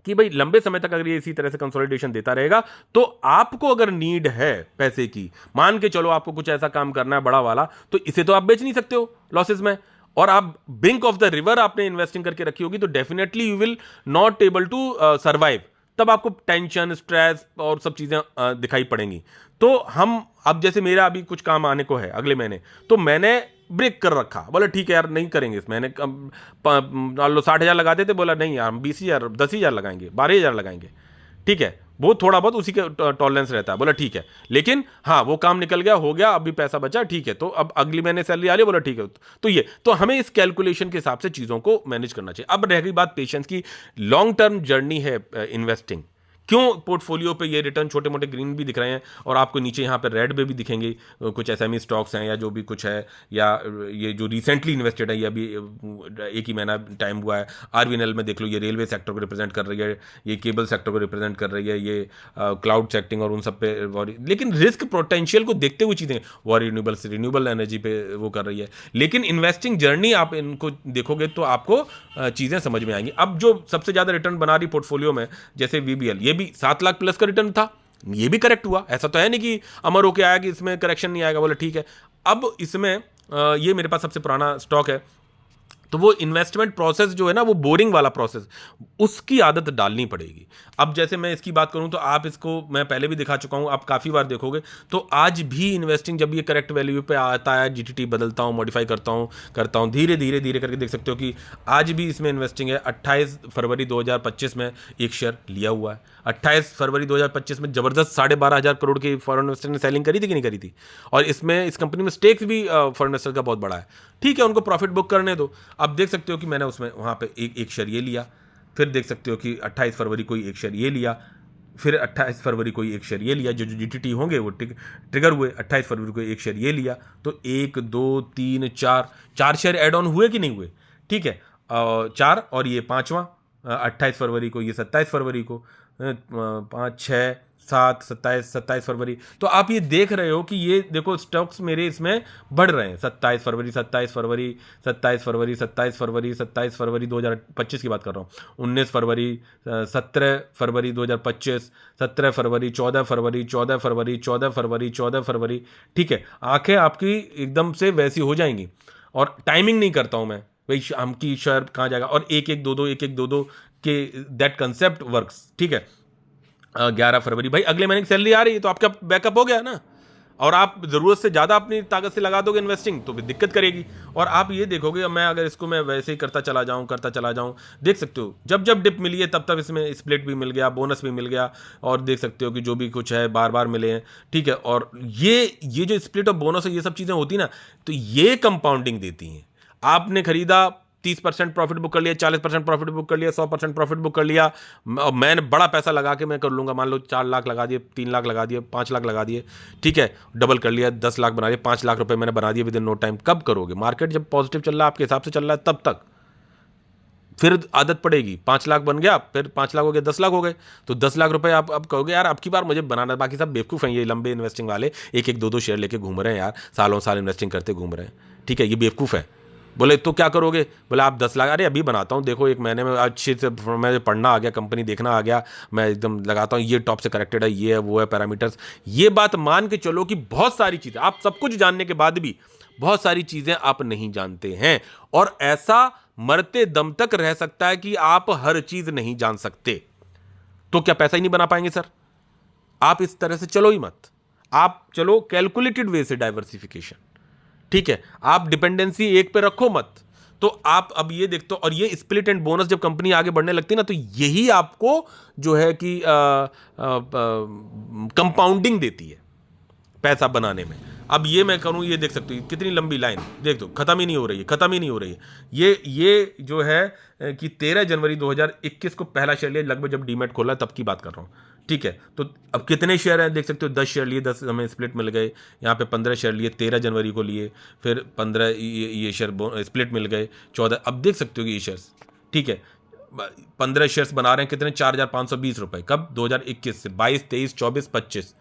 कि भाई लंबे समय तक अगर ये इसी तरह से कंसोलिडेशन देता रहेगा, तो आपको अगर नीड है पैसे की, मान के चलो आपको कुछ ऐसा काम करना है बड़ा वाला, तो इसे तो आप बेच नहीं सकते हो लॉसेस में, और आप ब्रिंक ऑफ द रिवर आपने इन्वेस्टिंग करके रखी होगी, तो definitely you will not able to survive. तब आपको टेंशन, स्ट्रेस और सब चीजें दिखाई पड़ेंगी। तो हम अब जैसे मेरा अभी कुछ काम आने को है अगले महीने, तो मैंने ब्रेक कर रखा, बोला ठीक है यार नहीं करेंगे, मैंने मान लो 60,000 लगाते थे, बोला नहीं यार हम 20,000 10,000 लगाएंगे, 12,000 लगाएंगे, ठीक है, वो थोड़ा बहुत उसी का टॉलरेंस रहता है, बोला ठीक है। लेकिन हाँ वो काम निकल गया, हो गया, अभी पैसा बचा, ठीक है, तो अब अगली महीने सैलरी आ रही है, बोला ठीक है। तो ये तो हमें इस कैलकुलेशन के हिसाब से चीज़ों को मैनेज करना चाहिए। अब रह गई बात पेशेंस की, लॉन्ग टर्म जर्नी है इन्वेस्टिंग। क्यों पोर्टफोलियो पे ये रिटर्न छोटे मोटे ग्रीन भी दिख रहे हैं और आपको नीचे यहाँ पे रेड पे भी दिखेंगे, कुछ एसएमई स्टॉक्स हैं या जो भी कुछ है, या ये जो रिसेंटली इन्वेस्टेड है, ये अभी एक ही महीना टाइम हुआ है, आरवीएनएल में देख लो, ये रेलवे सेक्टर को रिप्रेजेंट कर रही है, ये केबल सेक्टर को रिप्रेजेंट कर रही है, ये क्लाउड सेक्टिंग और उन सब पे वॉरी, लेकिन रिस्क पोटेंशियल को देखते हुए चीज़ें वो रिन्यूएबल एनर्जी पे वो कर रही है। लेकिन इन्वेस्टिंग जर्नी आप इनको देखोगे तो आपको चीज़ें समझ में आएंगी। अब जो सबसे ज़्यादा रिटर्न बना रही पोर्टफोलियो में, जैसे वीबीएल, ये भी 7 लाख प्लस का रिटर्न था, ये भी करेक्ट हुआ, ऐसा तो है नहीं कि अमर होके आया कि इसमें करेक्शन नहीं आएगा, बोले ठीक है। अब इसमें ये मेरे पास सबसे पुराना स्टॉक है, तो वो इन्वेस्टमेंट प्रोसेस जो है ना, वो बोरिंग वाला प्रोसेस, उसकी आदत डालनी पड़ेगी। अब जैसे मैं इसकी बात करूं तो आप इसको मैं पहले भी दिखा चुका हूं, आप काफ़ी बार देखोगे, तो आज भी इन्वेस्टिंग जब ये करेक्ट वैल्यू पे आता है, जीटीटी बदलता हूं, मॉडिफाई करता हूं धीरे धीरे धीरे करके, देख सकते हो कि आज भी इसमें इन्वेस्टिंग है। 28 फरवरी 2025 में एक शेयर लिया हुआ है, 28 फरवरी 2025 में ज़बरदस्त 12,500 करोड़ की फॉरेन इन्वेस्टर ने सेलिंग करी थी कि नहीं करी थी, और इसमें इस कंपनी में स्टेक्स भी फॉरेन इन्वेस्टर का बहुत बड़ा है, ठीक है, उनको प्रॉफिट बुक करने दो। अब देख सकते हो कि मैंने उसमें वहाँ पे एक शेयर ये लिया, फिर देख सकते हो कि 28 फरवरी को एक शेयर ये लिया, फिर 28 फरवरी को एक शेयर ये लिया, जो जीटीटी होंगे वो ट्रिगर हुए, 28 फरवरी को एक शेयर ये लिया, तो 1 2 3 4 शेयर ऐड ऑन हुए कि नहीं हुए, ठीक है, 4, और ये 5वां 28 फरवरी को, ये 27 फरवरी को, 5 6 7 27 फरवरी। तो आप ये देख रहे हो कि ये देखो स्टॉक्स मेरे इसमें बढ़ रहे हैं, 27 फरवरी 27 फरवरी 27 फरवरी 27 फरवरी 27 फरवरी 2025 की बात कर रहा हूँ, 19 फरवरी 17 फरवरी 2025, 17 फरवरी 14 फरवरी 14 फरवरी 14 फरवरी 14 फरवरी, ठीक है, आंखें आपकी एकदम से वैसी हो जाएंगी। और टाइमिंग नहीं करता हूँ मैं, भाई शाम की शेयर कहाँ जाएगा, और 1 1 2 2 के दैट कंसेप्ट वर्क्स, ठीक है। 11 फरवरी, भाई अगले महीने की सैलरी आ रही है, तो आपका बैकअप हो गया ना, और आप ज़रूरत से ज़्यादा अपनी ताकत से लगा दोगे इन्वेस्टिंग तो भी दिक्कत करेगी। और आप ये देखोगे, मैं अगर इसको मैं वैसे ही करता चला जाऊँ, देख सकते हो जब जब डिप मिली है तब तब इसमें स्प्लिट भी मिल गया, बोनस भी मिल गया, और देख सकते हो कि जो भी कुछ है बार बार मिले हैं, ठीक है। और ये जो स्प्लिट और बोनस है, ये सब चीज़ें होती ना, तो ये कंपाउंडिंग देती हैं। आपने खरीदा, 30% प्रॉफिट बुक कर लिया, 40% प्रॉफिट बुक कर लिया, 100% प्रॉफिट बुक कर लिया, और मैंने बड़ा पैसा लगा के मैं कर लूँगा, मान लो 4 लाख लगा दिए, 3 लाख लगा दिए, 5 लाख लगा दिए, ठीक है, डबल कर लिया, 10 लाख बना दिए, 5 लाख रुपए मैंने बना दिए विद इन नो टाइम। कब करोगे? मार्केट जब पॉजिटिव चल रहा है, आपके हिसाब से चल रहा है, तब तक। फिर आदत पड़ेगी, 5 लाख बन गया, फिर 5 लाख हो गया, 10 लाख हो गए, तो 10 लाख रुपए आप अब कहोगे यार अब की बार मुझे बनाना। बाकी सब बेवकूफ़ हैं ये लंबे इन्वेस्टिंग वाले, एक एक दो दो शेयर लेके घूम रहे हैं यार, सालों साल इन्वेस्टिंग करते घूम रहे हैं, ठीक है, ये बेवकूफ़ है। बोले तो क्या करोगे? बोले आप 10 लाख, अरे अभी बनाता हूँ, देखो 1 महीने में अच्छे से मैं पढ़ना आ गया, कंपनी देखना आ गया, मैं एकदम लगाता हूँ, ये टॉप से करेक्टेड है, ये है वो है पैरामीटर्स। ये बात मान के चलो कि बहुत सारी चीज़ें आप सब कुछ जानने के बाद भी बहुत सारी चीज़ें आप नहीं जानते हैं, और ऐसा मरते दम तक रह सकता है कि आप हर चीज़ नहीं जान सकते। तो क्या पैसा ही नहीं बना पाएंगे सर? आप इस तरह से चलो ही मत, आप चलो कैलकुलेटेड वे से डाइवर्सिफिकेशन, ठीक है। आप डिपेंडेंसी एक पे रखो मत। तो आप अब ये देखते हो, और ये स्प्लिट एंड बोनस जब कंपनी आगे बढ़ने लगती है ना, तो यही आपको जो है कि कंपाउंडिंग देती है पैसा बनाने में। अब ये मैं करूँ, ये देख सकते हो कितनी लंबी लाइन, देख दो, खत्म ही नहीं हो रही है, खत्म ही नहीं हो रही है। ये जो है कि 13 जनवरी 2021 को पहला शेयर लिया, लगभग जब डीमेट खोला तब की बात कर रहा हूँ, ठीक है। तो अब कितने शेयर हैं देख सकते हो, 10 शेयर लिए, 10 हमें स्प्लिट मिल गए, यहाँ पे 15 शेयर लिए, 13 जनवरी को लिए, फिर 15 ये शेयर स्प्लिट मिल गए, 14। अब देख सकते हो कि ये शेयर्स, ठीक है, 15 शेयर्स बना रहे हैं, कितने, 4,520 रुपये। कब? 2021 से 22, 23, 24, 25,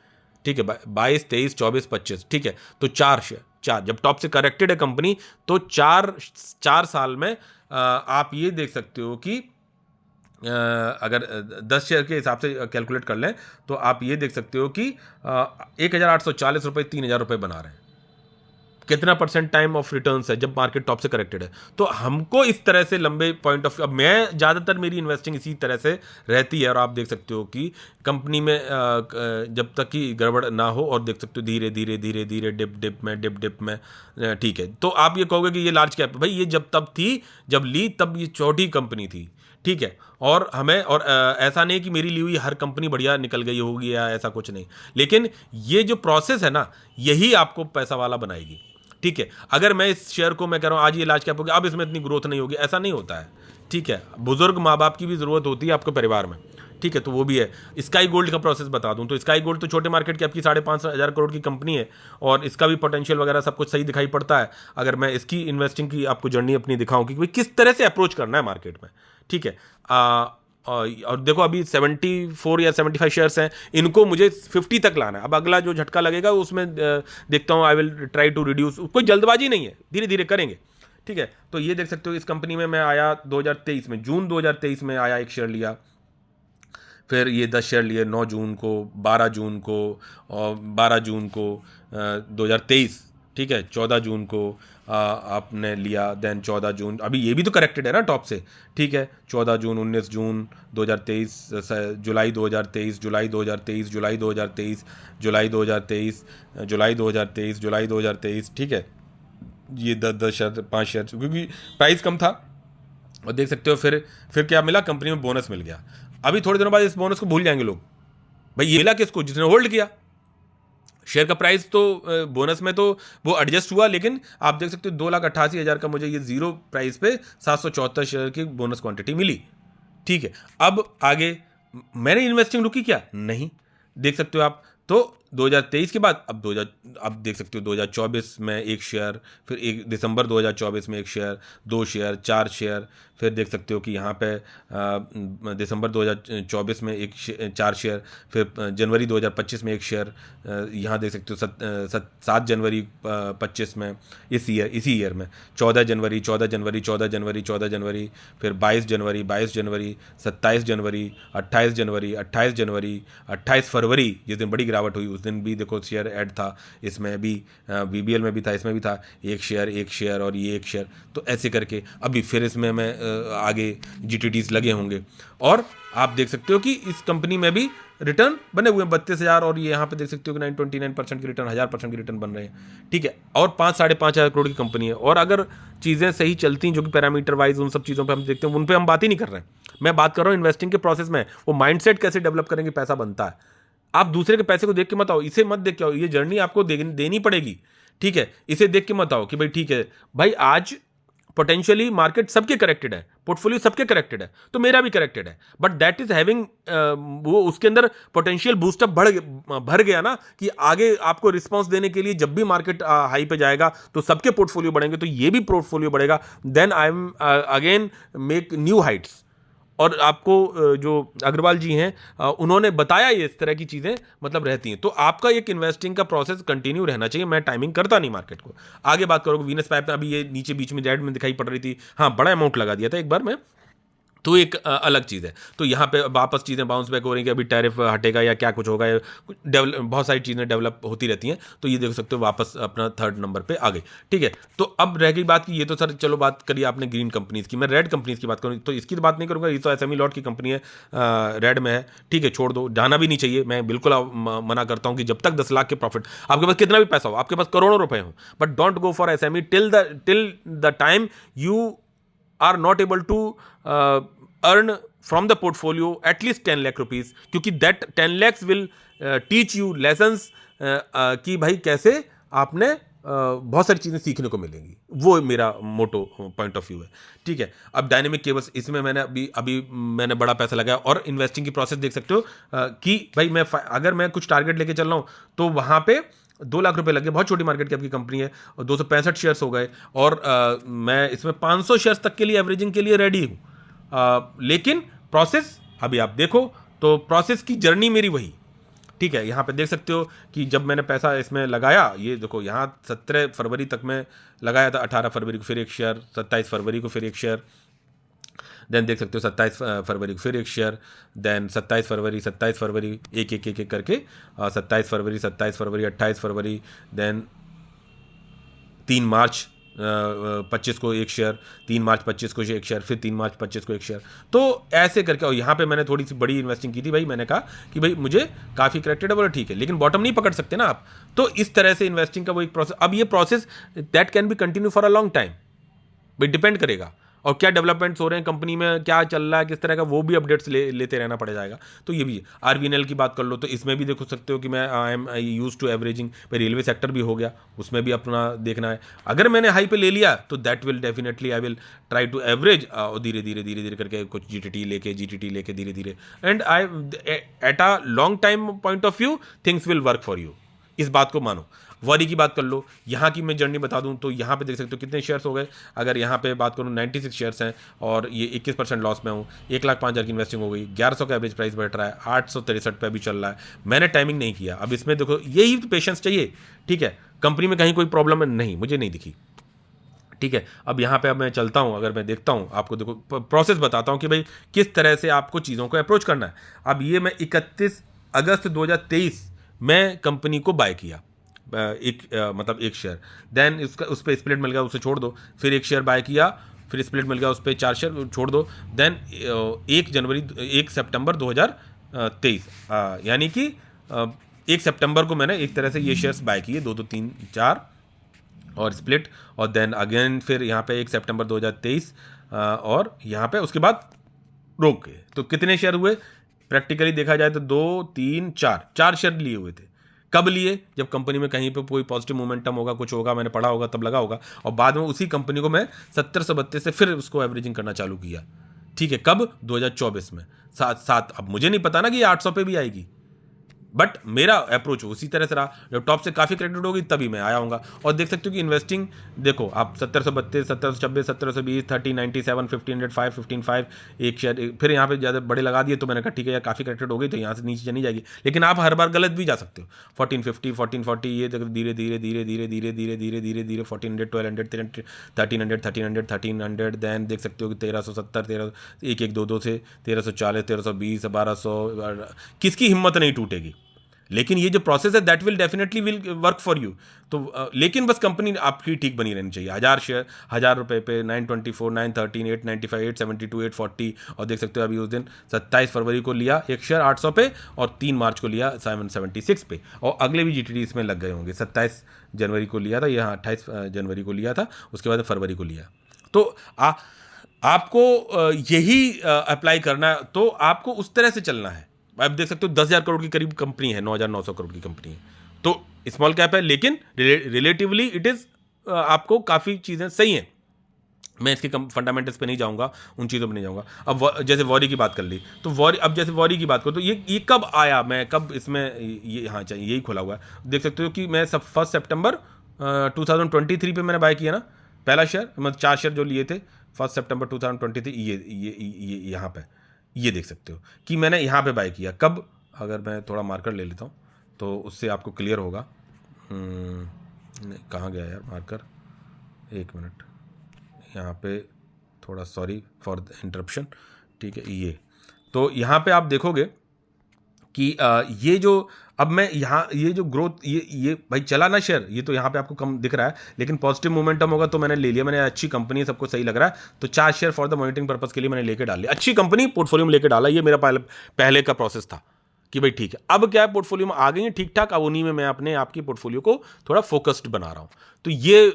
ठीक है, 22, 23, 24, 25, ठीक है। तो 4 शेयर, 4 जब टॉप से करेक्टेड है कंपनी, तो 4 साल में आप ये देख सकते हो कि अगर 10 शेयर के हिसाब से कैलकुलेट कर लें, तो आप ये देख सकते हो कि 1,840 रुपये, 3,000 रुपये बना रहे हैं। कितना परसेंट टाइम ऑफ रिटर्न्स है जब मार्केट टॉप से करेक्टेड है? तो हमको इस तरह से लंबे पॉइंट ऑफ, अब मैं ज़्यादातर मेरी इन्वेस्टिंग इसी तरह से रहती है, और आप देख सकते हो कि कंपनी में जब तक कि गड़बड़ ना हो, और देख सकते हो धीरे धीरे धीरे धीरे डिप में, ठीक है। तो आप ये कहोगे कि ये लार्ज कैप, भाई ये जब तब थी, जब ली तब ये छोटी कंपनी थी, ठीक है। और हमें, और ऐसा नहीं कि मेरी ली हुई हर कंपनी बढ़िया निकल गई होगी या ऐसा कुछ नहीं, लेकिन ये जो प्रोसेस है ना, यही आपको पैसा वाला बनाएगी, ठीक है। अगर मैं इस शेयर को मैं कह रहा हूँ आज ये लार्ज कैप होगी, अब इसमें इतनी ग्रोथ नहीं होगी, ऐसा नहीं होता है, ठीक है। बुजुर्ग माँ बाप की भी ज़रूरत होती है आपके परिवार में, ठीक है, तो वो भी है। स्काई गोल्ड का प्रोसेस बता दूं तो स्काई गोल्ड तो छोटे मार्केट कैप की 5,500 करोड़ की कंपनी है, और इसका भी पोटेंशियल वगैरह सब कुछ सही दिखाई पड़ता है। अगर मैं इसकी इन्वेस्टिंग की आपको जर्नी अपनी दिखाऊं कि किस तरह से अप्रोच करना है मार्केट में, ठीक है। और देखो अभी 74 या 75 शेयर्स हैं, इनको मुझे 50 तक लाना है। अब अगला जो झटका लगेगा उसमें देखता हूँ, I will try to reduce, कोई जल्दबाजी नहीं है, धीरे धीरे करेंगे, ठीक है। तो ये देख सकते हो इस कंपनी में मैं आया 2023 में, जून 2023 में आया, एक शेयर लिया, फिर ये 10 शेयर लिए 9 जून को, 12 जून को, और 12 जून को 2023, ठीक है, 14 जून को आपने लिया, देन 14 जून, अभी ये भी तो करेक्टेड है ना टॉप से, ठीक है, 14 जून, 19 जून 2023, जुलाई 2023, जुलाई 2023, जुलाई 2023, जुलाई 2023, जुलाई 2023, जुलाई 2023, ठीक है। ये 10 शेयर, 5 शेयर, क्योंकि प्राइस कम था। और देख सकते हो फिर क्या मिला, कंपनी में बोनस मिल गया। अभी थोड़े दिनों बाद इस बोनस को भूल जाएंगे लोग, भाई ये मिला किसको? जिसने होल्ड किया। शेयर का प्राइस तो बोनस में तो वो एडजस्ट हुआ, लेकिन आप देख सकते हो 2,88,000 का मुझे ये जीरो प्राइस पे 774 शेयर की बोनस क्वांटिटी मिली, ठीक है। अब आगे मैंने इन्वेस्टिंग रुकी क्या? नहीं, देख सकते हो आप। तो 2023 के बाद अब देख सकते हो 2024 में एक शेयर, फिर 1 दिसंबर 2024 में एक शेयर, 2 शेयर, 4 शेयर, फिर देख सकते हो कि यहाँ पे दिसंबर 2024 में 4 शेयर, फिर जनवरी 2025 में एक शेयर, यहाँ देख सकते हो 7 जनवरी 25 में, इसी ईयर में 14 जनवरी, 14 जनवरी, 14 जनवरी, 14 जनवरी, फिर 22 जनवरी, 22 जनवरी, 27 जनवरी, 28 जनवरी, 28 जनवरी, 28 फरवरी, जिस दिन बड़ी गिरावट हुई उस दिन भी देखो शेयर ऐड था, इसमें भी BBL में भी था, इसमें भी था, एक शेयर और ये एक शेयर, तो ऐसे करके अभी फिर इसमें मैं आगे GTTs लगे होंगे। और आप देख सकते हो कि इस कंपनी में भी रिटर्न बने हुए हैं 32,000, और ये यहाँ पे देख सकते हो कि 929% के रिटर्न, 1000% के रिटर्न बन रहे हैं। ठीक है, और 5-5.5 हज़ार करोड़ की कंपनी है। और अगर चीज़ें सही चलती हैं, जो कि पैरामीटर वाइज उन सब चीज़ों पे हम देखते हैं, उन पे हम बात ही नहीं कर रहे हैं। मैं बात कर रहा हूँ इन्वेस्टिंग के प्रोसेस में, वो माइंडसेट कैसे डेवलप करेंगे, पैसा बनता है। आप दूसरे के पैसे को देख के मत आओ, इसे मत देख के आओ, ये जर्नी आपको देनी पड़ेगी। ठीक है, इसे देख के मत आओ कि भाई ठीक है भाई, आज पोटेंशियली मार्केट सबके करेक्टेड है, पोर्टफोलियो सबके करेक्टेड है, तो मेरा भी करेक्टेड है, बट दैट इज हैविंग, वो उसके अंदर पोटेंशियल बूस्टअप भर गया ना, कि आगे आपको रिस्पांस देने के लिए जब भी मार्केट हाई पे जाएगा तो सबके पोर्टफोलियो बढ़ेंगे, तो ये भी पोर्टफोलियो बढ़ेगा। Then I am again make new heights. और आपको जो अग्रवाल जी हैं उन्होंने बताया ये इस तरह की चीज़ें मतलब रहती हैं। तो आपका एक इन्वेस्टिंग का प्रोसेस कंटिन्यू रहना चाहिए। मैं टाइमिंग करता नहीं मार्केट को। आगे बात करोगे वीनस पाइप, अभी ये नीचे बीच में रेड में दिखाई पड़ रही थी, हाँ बड़ा अमाउंट लगा दिया था एक बार में, तो एक अलग चीज़ है। तो यहाँ पे वापस चीज़ें बाउंस बैक हो रही हैं कि अभी टैरिफ हटेगा या क्या कुछ होगा, या बहुत सारी चीज़ें डेवलप होती रहती हैं। तो ये देख सकते हो वापस अपना 3rd नंबर पे आ गई। ठीक है, तो अब रह गई बात कि ये तो सर चलो बात करिए आपने ग्रीन कंपनीज़ की, मैं रेड कंपनीज़ की बात करूँ तो इसकी तो बात नहीं करूँगा। ये तो SME लॉट की कंपनी है, रेड में है। ठीक है, छोड़ दो, जाना भी नहीं चाहिए। मैं बिल्कुल मना करता हूँ कि जब तक 10 लाख के प्रॉफिट, आपके पास कितना भी पैसा हो, आपके पास करोड़ों रुपए हो, but don't go for SME till the time you are not able to earn from the portfolio at least 10 lakh rupees, क्योंकि that 10 lakhs will teach you lessons कि भाई कैसे आपने बहुत सारी चीज़ें सीखने को मिलेंगी। वो मेरा मोटो पॉइंट ऑफ व्यू है। ठीक है, अब डायनेमिक केबल्स, इसमें मैंने अभी मैंने बड़ा पैसा लगाया, और इन्वेस्टिंग की प्रोसेस देख सकते हो कि भाई मैं अगर मैं कुछ टारगेट लेके चल रहा हूँ तो वहाँ पे 2 लाख रुपए लगे, बहुत छोटी मार्केट कैप की कंपनी है, और 265 शेयर्स हो गए, और मैं इसमें 500 शेयर्स तक के लिए एवरेजिंग के लिए रेडी हूँ। लेकिन प्रोसेस अभी आप देखो तो प्रोसेस की जर्नी मेरी वही। ठीक है, यहाँ पे देख सकते हो कि जब मैंने पैसा इसमें लगाया, ये देखो यहाँ 17 फरवरी तक मैं लगाया था, 18 फरवरी को फिर एक शेयर, 27 फरवरी को फिर एक शेयर, देन देख सकते हो 27 फरवरी को फिर एक शेयर, देन 27 फरवरी एक करके 27 फरवरी 28 फरवरी, देन 3 मार्च 25 को एक शेयर, 3 मार्च 25 को एक शेयर, फिर 3 मार्च 25 को एक शेयर। तो ऐसे करके, और यहाँ पे मैंने थोड़ी सी बड़ी इन्वेस्टिंग की थी भाई, मैंने कहा कि भाई मुझे काफ़ी करेक्टेड है, बोला ठीक है, लेकिन बॉटम नहीं पकड़ सकते ना आप। तो इस तरह से इन्वेस्टिंग का वो एक प्रोसेस, अब ये process that can be continue for a long time, भाई डिपेंड करेगा, और क्या डेवलपमेंट्स हो रहे हैं कंपनी में, क्या चल रहा है, किस तरह का, वो भी अपडेट्स लेते रहना पड़ जाएगा। तो ये भी है। RVNL की बात कर लो तो इसमें भी देख सकते हो कि मैं आई यूज टू एवरेजिंग, भाई रेलवे सेक्टर भी हो गया, उसमें भी अपना देखना है। अगर मैंने हाई पे ले लिया तो that will definitely I will try to average, और धीरे धीरे करके कुछ GTT लेके धीरे धीरे, and I at a long time point of view things will work for you. इस बात को मानो। वरी की बात कर लो, यहाँ की मैं जर्नी बता दूं तो यहाँ पे देख सकते हो कितने शेयर्स हो गए। अगर यहाँ पे बात करूँ 96 शेयर्स हैं, और ये 21% लॉस में हूँ। 1,05,000 की इन्वेस्टिंग हो गई, 1100 का एवरेज प्राइस बैठ रहा है, 863 पे अभी चल रहा है। मैंने टाइमिंग नहीं किया। अब इसमें देखो यही तो पेशेंस चाहिए। ठीक है, कंपनी में कहीं कोई प्रॉब्लम नहीं, मुझे नहीं दिखी। ठीक है, अब यहाँ पे अब मैं चलता हूँ, अगर मैं देखता हूँ आपको, देखो प्रोसेस बताता हूँ कि भाई किस तरह से आपको चीज़ों को अप्रोच करना है। अब ये मैं 31 अगस्त 2023 में कंपनी को बाय किया, मतलब एक शेयर, देन उस पर स्प्लिट मिल गया, उसे छोड़ दो, फिर एक शेयर बाय किया, फिर स्प्लिट मिल गया, उस पर 4 शेयर छोड़ दो, देन 1 सितंबर 2023, यानी कि 1 सितंबर को मैंने एक तरह से ये शेयर्स बाय किए, 2 2 3 4 और स्प्लिट, और देन अगेन फिर यहाँ पे 1 सितंबर 2023, और यहाँ पे उसके बाद रोक गए। तो कितने शेयर हुए प्रैक्टिकली देखा जाए तो 2 3 4 शेयर लिए हुए थे। कब लिए? जब कंपनी में कहीं पे कोई पॉजिटिव मोमेंटम होगा, कुछ होगा, मैंने पढ़ा होगा, तब लगा होगा, और बाद में उसी कंपनी को मैं 70-32 से फिर उसको एवरेजिंग करना चालू किया। ठीक है, कब? 2024 में। साथ अब मुझे नहीं पता ना कि ये 800 पे भी आएगी, बट मेरा अप्रोच उसी तरह से रहा। जब टॉप से काफ़ी क्रेडिट होगी तभी मैं आया हूँगा। और देख सकते हो कि इन्वेस्टिंग देखो आप 1732, 1726, 1720, 3097, 1505, 1505 एक शेयर, फिर यहाँ पे ज़्यादा बड़े लगा दिए तो मैंने कहा ठीक है यार काफ़ी क्रेडिट हो गई तो यहाँ से नीचे चली जाएगी। लेकिन आप हर बार गलत भी जा सकते हो। 1450, 1440, ये देखो धीरे धीरे 1400, 1200, 1300, 1300, देन देख सकते हो कि 1370, 1 1 2 2 से 1340, 1320, 1200, किसकी हिम्मत नहीं टूटेगी। लेकिन ये जो प्रोसेस है that will definitely will work for you. तो लेकिन बस कंपनी आपकी ठीक बनी रहनी चाहिए। 1000 शेयर 1000 रुपये पे 924, 913, 895, 872, 840, और देख सकते हो अभी उस दिन 27 फरवरी को लिया एक शेयर 800 पे, और 3 मार्च को लिया 776 पे, और अगले भी जीटीडी इसमें लग गए होंगे। 27 जनवरी को लिया था, यहाँ 28 जनवरी को लिया था, उसके बाद फरवरी को लिया। तो आपको यही अप्लाई करना है, तो आपको उस तरह से चलना है। आप देख सकते हो 10,000 करोड़ की करीब कंपनी है, 9,900 करोड़ की कंपनी है, तो स्मॉल कैप है, लेकिन रिलेटिवली इट इज़ आपको काफ़ी चीज़ें सही हैं। मैं इसके फंडामेंटल्स पे नहीं जाऊंगा, उन चीज़ों पे नहीं जाऊंगा। अब जैसे वॉरी की बात कर ली, तो अब जैसे वॉरी की बात करूँ तो ये कब आया, मैं कब इसमें ये, हाँ चाहिए यही खुला हुआ है, देख सकते हो कि मैं 1 सितंबर 2023 पे मैंने बाय किया ना पहला शेयर, मतलब 4 शेयर जो लिए थे 1 सितंबर 2023, ये यहाँ पे ये देख सकते हो कि मैंने यहाँ पे बाय किया कब। अगर मैं थोड़ा मार्कर ले लेता हूँ तो उससे आपको क्लियर होगा। नहीं, कहाँ गया यार मार्कर, एक मिनट, यहाँ पे थोड़ा सॉरी फॉर द इंटरप्शन, ठीक है। ये तो यहाँ पे आप देखोगे कि ये जो अब मैं यहाँ ये जो ग्रोथ ये भाई चला ना शेयर, ये तो यहाँ पे आपको कम दिख रहा है, लेकिन पॉजिटिव मोमेंटम होगा तो मैंने ले लिया। मैंने अच्छी कंपनी है, सबको सही लग रहा है, तो 4 share for the monitoring purpose के लिए मैंने लेके डाल लिया। अच्छी कंपनी पोर्टफोलियो में लेके डाला, ये मेरा पहले का प्रोसेस था कि भाई ठीक है। अब क्या है, पोर्टफोलियो में आ गई है ठीक ठाक, अब उन्हीं में मैं अपने आपकी पोर्टफोलियो को थोड़ा फोकस्ड बना रहा हूँ। तो ये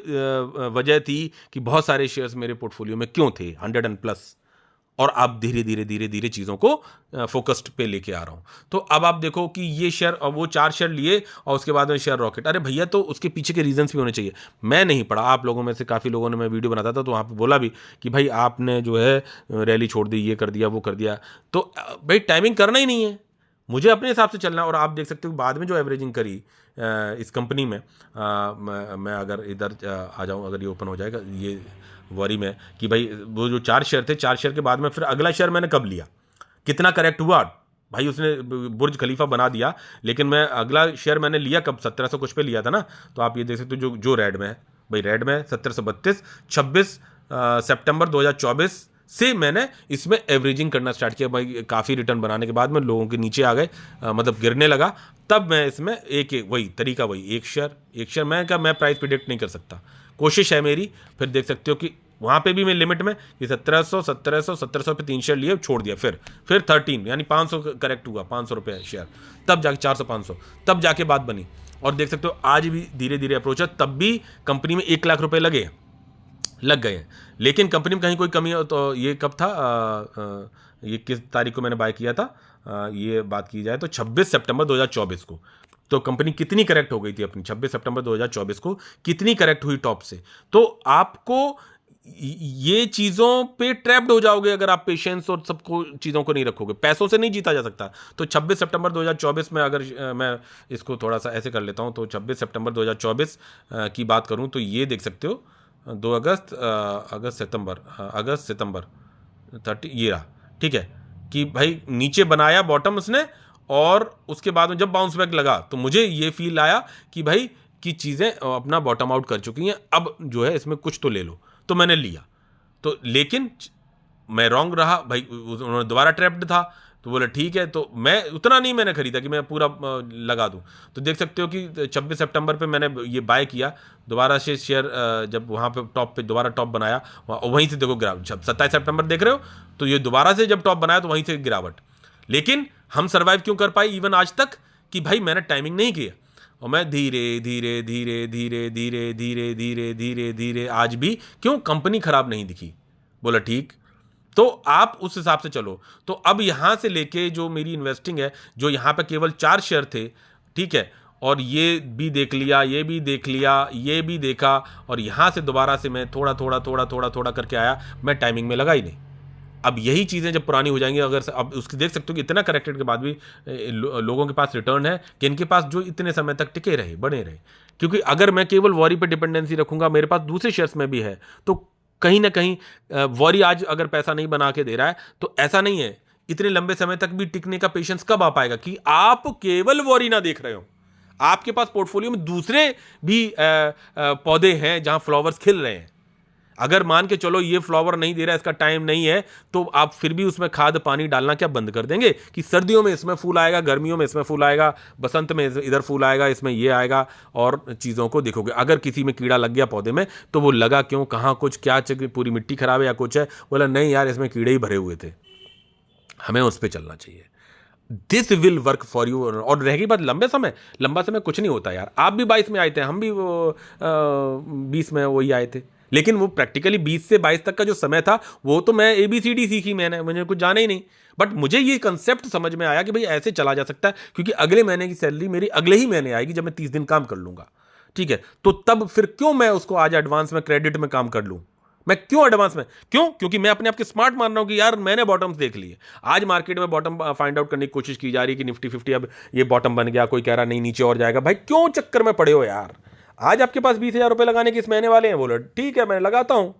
वजह थी कि बहुत सारे शेयर्स मेरे पोर्टफोलियो में क्यों थे 100+, और अब धीरे धीरे चीज़ों को फोकस्ड पे लेके आ रहा हूँ। तो अब आप देखो कि ये शेयर, और वो 4 शेयर लिए और उसके बाद में शेयर रॉकेट, अरे भैया तो उसके पीछे के रीजंस भी होने चाहिए। मैं नहीं पढ़ा, आप लोगों में से काफ़ी लोगों ने, मैं वीडियो बनाता था तो वहाँ पे बोला भी कि भाई आपने जो है रैली छोड़ दी, ये कर दिया वो कर दिया, तो भाई टाइमिंग करना ही नहीं है, मुझे अपने हिसाब से चलना है। और आप देख सकते हो बाद में जो एवरेजिंग करी इस कंपनी में, मैं अगर इधर आ जाऊँ, अगर ये ओपन हो जाएगा ये वरी में, कि भाई वो जो 4 शेयर थे, 4 शेयर के बाद में फिर अगला शेयर मैंने कब लिया, कितना करेक्ट हुआ भाई, उसने बुर्ज खलीफा बना दिया, लेकिन मैं अगला शेयर मैंने लिया कब, 1700 कुछ पे लिया था ना। तो आप ये देख सकते हो जो रेड में है भाई, रेड में 1732, 26 सितंबर 2024 से मैंने इसमें एवरेजिंग करना स्टार्ट किया भाई। काफ़ी रिटर्न बनाने के बाद में लोगों के नीचे आ गए, मतलब गिरने लगा, तब मैं इसमें एक वही तरीका, वही एक शेयर मैं प्राइस प्रिडिक्ट नहीं कर सकता, कोशिश है मेरी। फिर देख सकते हो कि वहाँ पे भी मैं लिमिट में कि 1700 पे 3 शेयर लिए, छोड़ दिया, फिर 13 यानी 500 करेक्ट हुआ, 500 रुपये शेयर, तब जाके 400-500, तब जाके बात बनी। और देख सकते हो आज भी धीरे धीरे अप्रोच है, तब भी कंपनी में 1 लाख रुपए लग गए हैं, लेकिन कंपनी में कहीं कोई कमी हो तो ये कब था, ये किस तारीख को मैंने बाय किया था, ये बात की जाए तो 26 सितंबर 2024 को। तो कंपनी कितनी करेक्ट हो गई थी अपनी 26 सितंबर 2024 को, कितनी करेक्ट हुई टॉप से। तो आपको ये चीज़ों पे ट्रैप्ड हो जाओगे अगर आप पेशेंस और सबको चीज़ों को नहीं रखोगे। पैसों से नहीं जीता जा सकता। तो 26 सितंबर 2024 में अगर मैं इसको थोड़ा सा ऐसे कर लेता हूँ, तो 26 सितंबर 2024 की बात करूँ तो ये देख सकते हो 2 अगस्त सितंबर 30 ये रहा, ठीक है, कि भाई नीचे बनाया बॉटम उसने, और उसके बाद में जब बाउंस बैक लगा तो मुझे ये फील आया कि भाई कि चीज़ें अपना बॉटम आउट कर चुकी हैं, अब जो है इसमें कुछ तो ले लो, तो मैंने लिया। तो लेकिन मैं रॉन्ग रहा भाई, उन्होंने दोबारा ट्रैप्ड था, तो बोले ठीक है, तो मैं उतना नहीं मैंने खरीदा कि मैं पूरा लगा दूं। तो देख सकते हो कि 26 सितंबर पे मैंने ये बाय किया, दोबारा से शेयर जब वहाँ पे टॉप पे दोबारा टॉप बनाया, वहीं से देखो गिरावट, जब 27 सितंबर देख रहे हो, तो ये दोबारा से जब टॉप बनाया तो वहीं से गिरावट। लेकिन हम सर्वाइव क्यों कर पाए इवन आज तक, कि भाई मैंने टाइमिंग नहीं किया, और मैं धीरे आज भी क्यों कंपनी खराब नहीं दिखी, बोला ठीक, तो आप उस हिसाब से चलो। तो अब यहाँ से लेके जो मेरी इन्वेस्टिंग है, जो यहाँ पे केवल 4 शेयर थे, ठीक है, और ये भी देख लिया, ये भी देख लिया, ये भी देखा, और यहाँ से दोबारा से मैं थोड़ा करके आया, मैं टाइमिंग में लगा ही नहीं। अब यही चीज़ें जब पुरानी हो जाएंगी, अगर अब उसकी देख सकते हो कि इतना करेक्टेड के बाद भी लोगों के पास रिटर्न है, कि इनके पास जो इतने समय तक टिके रहे, बने रहे। क्योंकि अगर मैं केवल वॉरी पे डिपेंडेंसी रखूंगा, मेरे पास दूसरे शेयर्स में भी है, तो कहीं ना कहीं वॉरी आज अगर पैसा नहीं बना के दे रहा है, तो ऐसा नहीं है इतने लंबे समय तक भी टिकने का पेशेंस कब आ पाएगा, कि आप केवल वॉरी ना देख रहे हो, आपके पास पोर्टफोलियो में दूसरे भी पौधे हैं जहां फ्लावर्स खिल रहे हैं। अगर मान के चलो ये फ्लावर नहीं दे रहा है, इसका टाइम नहीं है, तो आप फिर भी उसमें खाद पानी डालना क्या बंद कर देंगे कि सर्दियों में इसमें फूल आएगा, गर्मियों में इसमें फूल आएगा, बसंत में इधर फूल आएगा, इसमें ये आएगा, और चीज़ों को देखोगे। अगर किसी में कीड़ा लग गया पौधे में तो वो लगा क्यों, कहाँ कुछ क्या पूरी मिट्टी खराब है या कुछ है, बोला नहीं यार इसमें कीड़े ही भरे हुए थे, हमें उस पर चलना चाहिए। This will work for you. और रहेगी बात लंबा समय कुछ नहीं होता यार। आप भी 22 में आए थे, हम भी वो 20 में वही आए थे, लेकिन वो प्रैक्टिकली 20 से 22 तक का जो समय था वो तो मैं ABCD सीखी, मुझे कुछ जाना ही नहीं। बट मुझे ये कंसेप्ट समझ में आया कि भाई ऐसे चला जा सकता है, क्योंकि अगले महीने की सैलरी मेरी अगले ही महीने आएगी जब मैं 30 दिन काम कर लूंगा। ठीक है, तो तब फिर क्यों मैं उसको आज एडवांस में क्रेडिट में काम कर लूं? मैं क्यों एडवांस में, क्यों? क्योंकि मैं अपने आप के स्मार्ट मान रहा हूं कि यार मैंने बॉटम्स देख लिए। आज मार्केट में बॉटम फाइंड आउट करने की कोशिश की जा रही है कि निफ्टी 50 अब ये बॉटम बन गया, कोई कह रहा नहीं नीचे और जाएगा। भाई क्यों चक्कर में पड़े हो यार? आज आपके पास 20,000 रुपए लगाने के इस महीने वाले हैं, बोलो ठीक है मैं लगाता हूं,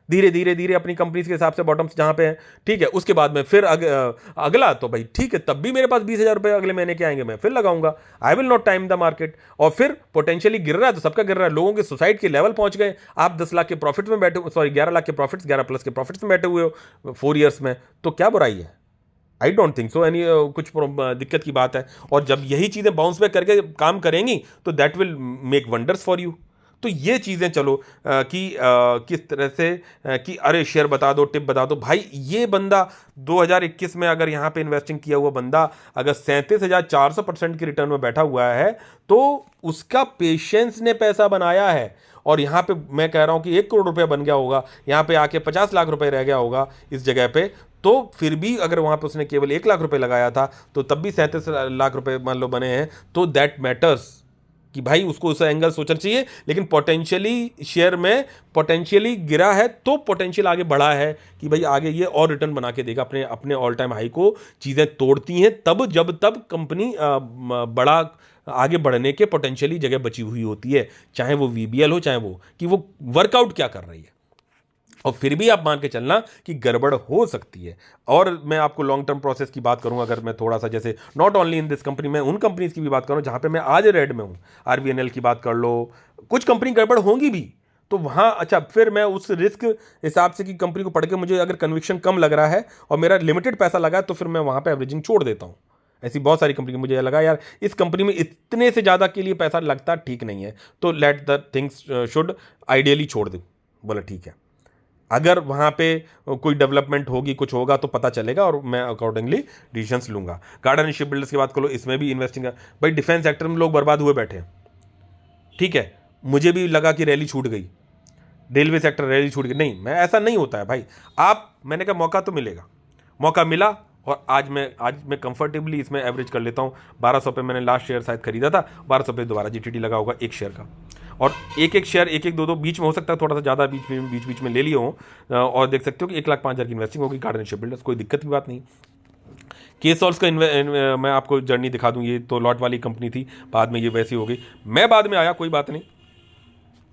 धीरे धीरे अपनी कंपनीज के हिसाब से बॉटम्स जहां पे हैं। ठीक है, उसके बाद में फिर अगला तो भाई ठीक है, तब भी मेरे पास 20,000 रुपए अगले महीने के आएंगे, मैं फिर लगाऊंगा। I will not time the market. और फिर पोटेंशियली गिर रहा है तो सबका गिर रहा है, लोगों के सुसाइड के लेवल पहुंच गए। आप 10 लाख के प्रॉफिट में बैठे, सॉरी 11 लाख के प्रॉफिट्स, 11 प्लस के प्रॉफिट्स में बैठे हुए हो 4 ईयर्स में, तो क्या बुराई है? I don't think so any कुछ दिक्कत की बात है। और जब यही चीज़ें बाउंस बैक करके काम करेंगी तो that will make wonders for you. तो ये चीज़ें चलो कि किस तरह से कि अरे शेयर बता दो, टिप बता दो। भाई ये बंदा 2021 में अगर यहाँ पे इन्वेस्टिंग किया हुआ बंदा अगर 37,400% की रिटर्न में बैठा हुआ है तो उसका पेशेंस ने पैसा बनाया है। और यहाँ पे मैं कह रहा हूँ कि 1 करोड़ रुपया बन गया होगा, यहाँ पे आके 50 लाख रुपए रह गया होगा इस जगह पे, तो फिर भी अगर वहाँ पे उसने केवल 1 लाख रुपए लगाया था तो तब भी 37 लाख रुपए मान लो बने हैं। तो दैट मैटर्स कि भाई उसको उस एंगल सोचना चाहिए। लेकिन पोटेंशियली शेयर में पोटेंशियली गिरा है तो पोटेंशियल आगे बढ़ा है कि भाई आगे ये और रिटर्न बना के देगा, अपने अपने ऑल टाइम हाई को चीज़ें तोड़ती हैं तब जब तब कंपनी बड़ा आगे बढ़ने के पोटेंशियली जगह बची हुई होती है, चाहे वो VBL हो चाहे वो कि वो वर्कआउट क्या कर रही है। और फिर भी आप मान के चलना कि गड़बड़ हो सकती है। और मैं आपको लॉन्ग टर्म प्रोसेस की बात करूं, अगर मैं थोड़ा सा जैसे not only in this company, मैं उन कंपनीज की भी बात करूं जहां पे मैं आज रेड में हूं, RVNL की बात कर लो, कुछ कंपनी गड़बड़ होंगी भी तो वहां अच्छा फिर मैं उस रिस्क हिसाब से कि कंपनी को पढ़ के मुझे अगर कन्विक्शन कम लग रहा है और मेरा लिमिटेड पैसा लगा है तो फिर मैं वहां पर एवरेजिंग छोड़ देता हूँ। ऐसी बहुत सारी कंपनी मुझे लगा यार इस कंपनी में इतने से ज़्यादा के लिए पैसा लगता ठीक नहीं है, तो let the things should ideally छोड़ दे। बोला ठीक है, अगर वहाँ पे कोई डेवलपमेंट होगी कुछ होगा तो पता चलेगा और मैं अकॉर्डिंगली डिसीजंस लूँगा। गार्डन शिप बिल्डर्स की बात करो, इसमें भी इन्वेस्टिंग है भाई। डिफेंस सेक्टर में लोग बर्बाद हुए बैठे हैं, ठीक है, मुझे भी लगा कि रैली छूट गई, रेलवे सेक्टर रैली छूट गई, नहीं मैं ऐसा नहीं होता है भाई। मैंने कहा मौका तो मिलेगा, मौका मिला और आज मैं कंफर्टेबली इसमें एवरेज कर लेता हूँ। 1200 पे मैंने लास्ट शेयर शायद खरीदा था, 1200 पे दोबारा GTT लगा होगा एक शेयर का। और एक शेयर एक दो बीच में हो सकता है, थोड़ा सा ज़्यादा बीच में ले लिए हो। और देख सकते हो कि 1,05,000 की इन्वेस्टिंग होगी गार्डन शिप बिल्डर्स, कोई दिक्कत की बात नहीं। केसॉल्स का मैं आपको जर्नी दिखा दूँ, ये तो लॉट वाली कंपनी थी, बाद में ये वैसी हो गई, मैं बाद में आया, कोई बात नहीं।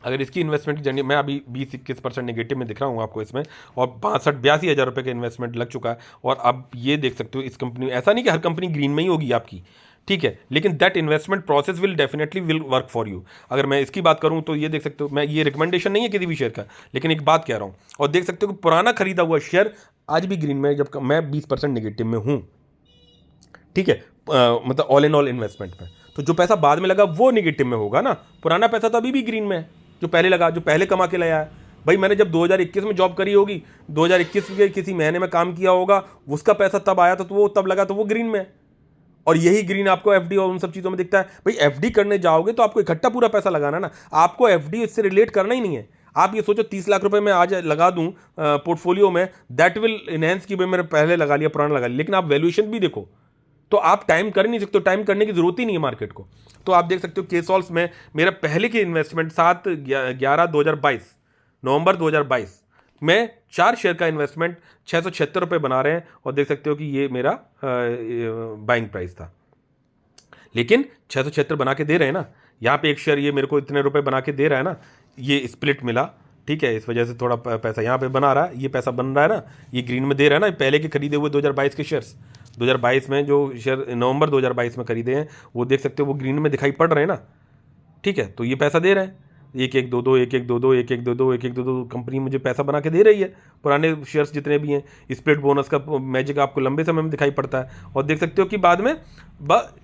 अगर इसकी इन्वेस्टमेंट की जर्नी मैं अभी 20-21% नेगेटिव में दिख रहा हूँ आपको इसमें, और 62-82 हज़ार रुपये का इन्वेस्टमेंट लग चुका है। और अब ये देख सकते हो इस कंपनी में, ऐसा नहीं कि हर कंपनी ग्रीन में ही होगी आपकी, ठीक है, लेकिन that investment process will definitely will work for you. अगर मैं इसकी बात करूँ तो ये देख सकते हो, मैं ये रिकमेंडेशन नहीं है किसी भी शेयर का, लेकिन एक बात कह रहा हूँ। और देख सकते हो कि पुराना खरीदा हुआ शेयर आज भी ग्रीन में, जब मैं 20% नेगेटिव में हूँ, ठीक है, मतलब ऑल इन ऑल इन्वेस्टमेंट में। तो जो पैसा बाद में लगा वो नेगेटिव में होगा ना, पुराना पैसा तो अभी भी ग्रीन में है, जो पहले लगा, जो पहले कमा के लाया है। भाई मैंने जब 2021 में जॉब करी होगी, 2021 के किसी महीने में काम किया होगा, उसका पैसा तब आया था तो वो तब लगा, तो वो ग्रीन में है। और यही ग्रीन आपको FD और उन सब चीज़ों में दिखता है। भाई FD करने जाओगे तो आपको इकट्ठा पूरा पैसा लगाना ना, आपको FD इससे रिलेट करना ही नहीं है। आप ये सोचो 30 लाख रुपए मैं आज लगा दूं पोर्टफोलियो में, दैट विल इनहेंस की भाई मैंने पहले लगा लिया, पुराना लगा लिया, लेकिन आप वैल्यूएशन भी देखो तो आप टाइम कर नहीं सकते, टाइम करने की जरूरत ही नहीं है मार्केट को। तो आप देख सकते हो केसॉल्स में मेरा पहले की इन्वेस्टमेंट 7/11/2022 नवंबर 2022 में 4 शेयर का इन्वेस्टमेंट 676 रुपये बना रहे हैं। और देख सकते हो कि ये मेरा बाइंग प्राइस था, लेकिन 676 बना के दे रहे हैं ना, यहाँ पे एक शेयर ये मेरे को इतने रुपए बना के दे रहा है ना, ये स्प्लिट मिला, ठीक है, इस वजह से थोड़ा पैसा यहाँ पे बना रहा है, ये पैसा बन रहा है ना, ये ग्रीन में दे रहा है ना। पहले के खरीदे हुए 2022 के शेयर्स, 2022 में जो शेयर नवंबर 2022 में खरीदे हैं वो देख सकते हो वो ग्रीन में दिखाई पड़ रहे हैं ना, ठीक है, तो ये पैसा दे रहे हैं। एक एक दो दो, एक एक दो दो, एक एक दो दो, एक एक दो दो कंपनी मुझे पैसा बना के दे रही है, पुराने शेयर्स जितने भी हैं। स्प्लिट बोनस का मैजिक आपको लंबे समय में दिखाई पड़ता है। और देख सकते हो कि बाद में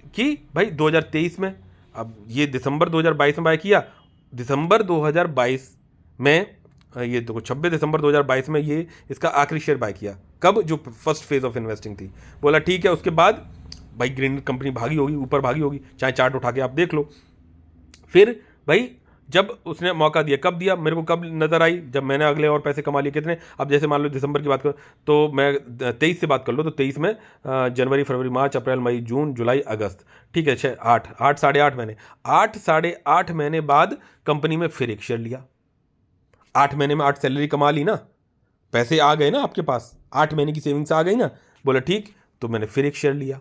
कि भाई 2023 में, अब ये दिसंबर 2022 में बाय किया, दिसंबर 2022 में, ये देखो 26 दिसंबर 2022 में ये इसका आखिरी शेयर बाय किया। कब? जो फर्स्ट फेज ऑफ इन्वेस्टिंग थी। बोला ठीक है, उसके बाद भाई ग्रीन कंपनी भागी होगी, ऊपर भागी होगी, चाहे चार्ट उठा के आप देख लो। फिर भाई जब उसने मौका दिया, कब दिया मेरे को, कब नज़र आई, जब मैंने अगले और पैसे कमा लिए। कितने? अब जैसे मान लो दिसंबर की बात करो तो मैं 23 से बात कर लो, तो 23 में जनवरी, फरवरी, मार्च, अप्रैल, मई, जून, जुलाई, अगस्त, ठीक है, 8 साढ़े 8 महीने, 8 महीने बाद कंपनी में फिर एक शेयर लिया। 8 महीने में 8 सैलरी कमा ली ना, पैसे आ गए ना आपके पास, 8 महीने की सेविंग्स आ गई ना। बोला ठीक, तो मैंने फिर एक शेयर लिया,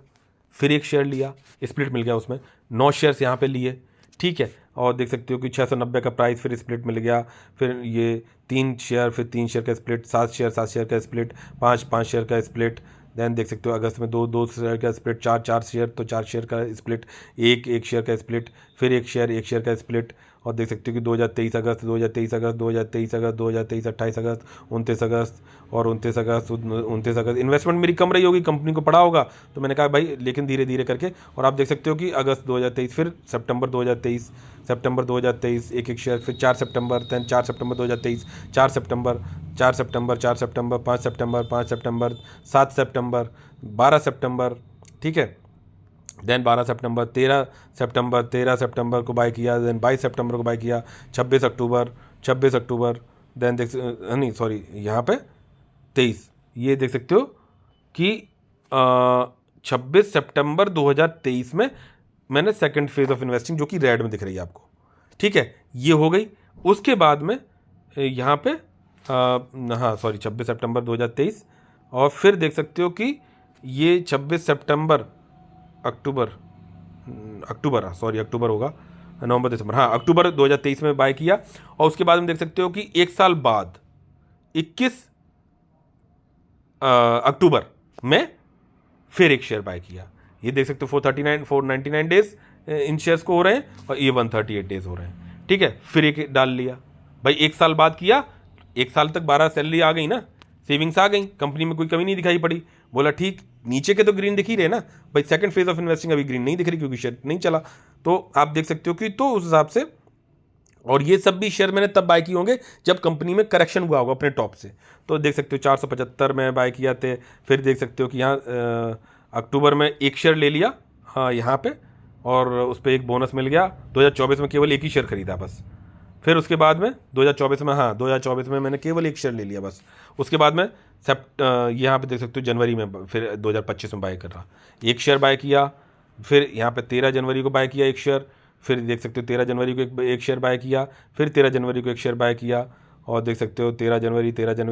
फिर एक शेयर लिया, स्प्लिट मिल गया उसमें, 9 शेयर्स यहाँ पे लिए, ठीक है। और देख सकते हो कि 690 का प्राइस, फिर स्प्लिट मिल गया, फिर ये 3 शेयर, फिर 3 शेयर का स्प्लिट, 7 शेयर का स्प्लिट, 5 शेयर का स्प्लिट। देन देख सकते हो अगस्त में 2 शेयर का स्प्लिट, 4 शेयर, तो 4 शेयर का स्प्लिट, एक शेयर का स्प्लिट, फिर एक शेयर का स्प्लिट। और देख सकते हो कि 2023 अगस्त, 2023 अगस्त, 2023 अगस्त, 2023 28 अगस्त, 29 अगस्त और 29 अगस्त, 29 अगस्त। इन्वेस्टमेंट मेरी कम रही होगी, कंपनी को पड़ा होगा, तो मैंने कहा भाई लेकिन धीरे धीरे करके। और आप देख सकते हो कि अगस्त 2023, फिर सितंबर 2023 एक शेयर, फिर 4 सितंबर, देन 4 सितंबर 2023, 4 सितंबर, 5 सितंबर, 7 सितंबर, 12 सितंबर, ठीक है। देन 12 सितंबर, 13 सितंबर को बाय किया, देन 22 सितंबर को बाय किया, 26 अक्टूबर, देन नहीं सॉरी, यहाँ पे 23, ये देख सकते हो कि 26 सितंबर 2023 में मैंने सेकंड फेज ऑफ इन्वेस्टिंग, जो कि रेड में दिख रही है आपको, ठीक है, ये हो गई। उसके बाद में यहाँ पे हाँ सॉरी 26 सितंबर 2023, और फिर देख सकते हो कि ये 26 सितंबर अक्टूबर होगा, नवंबर दिसंबर, हाँ अक्टूबर 2023 में बाय किया। और उसके बाद में देख सकते हो कि एक साल बाद 21 अक्टूबर में फिर एक शेयर बाय किया। ये देख सकते हो 499 डेज इन शेयर्स को हो रहे हैं, और ये 138 डेज हो रहे हैं, ठीक है। फिर एक डाल लिया भाई, एक साल बाद किया, एक साल तक 12 सैलरी आ गई ना, सेविंग्स आ गई, कंपनी में कोई कमी नहीं दिखाई पड़ी। बोला ठीक, नीचे के तो ग्रीन दिख ही रहे ना भाई, सेकंड फेज ऑफ इन्वेस्टिंग अभी ग्रीन नहीं दिख रही क्योंकि शेयर नहीं चला। तो आप देख सकते हो कि तो उस हिसाब से, और ये सब भी शेयर मैंने तब बाय किए होंगे जब कंपनी में करेक्शन हुआ होगा अपने टॉप से। तो देख सकते हो 475 में बाय किया थे। फिर देख सकते हो कि यहाँ अक्टूबर में एक शेयर ले लिया, हाँ यहाँ पे, और उस पर एक बोनस मिल गया। 2024 में केवल एक ही शेयर खरीदा बस। फिर उसके बाद में 2024 में मैंने केवल एक शेयर ले लिया बस। उसके बाद में यहाँ पे देख सकते हो जनवरी में फिर 2025 में बाय कर रहा, एक शेयर बाय किया। फिर यहाँ पे 13 जनवरी को बाय किया एक शेयर, फिर देख सकते हो 13 जनवरी को एक शेयर बाय किया, फिर 13 जनवरी को एक शेयर बाय किया, और देख सकते हो 13 जनवरी,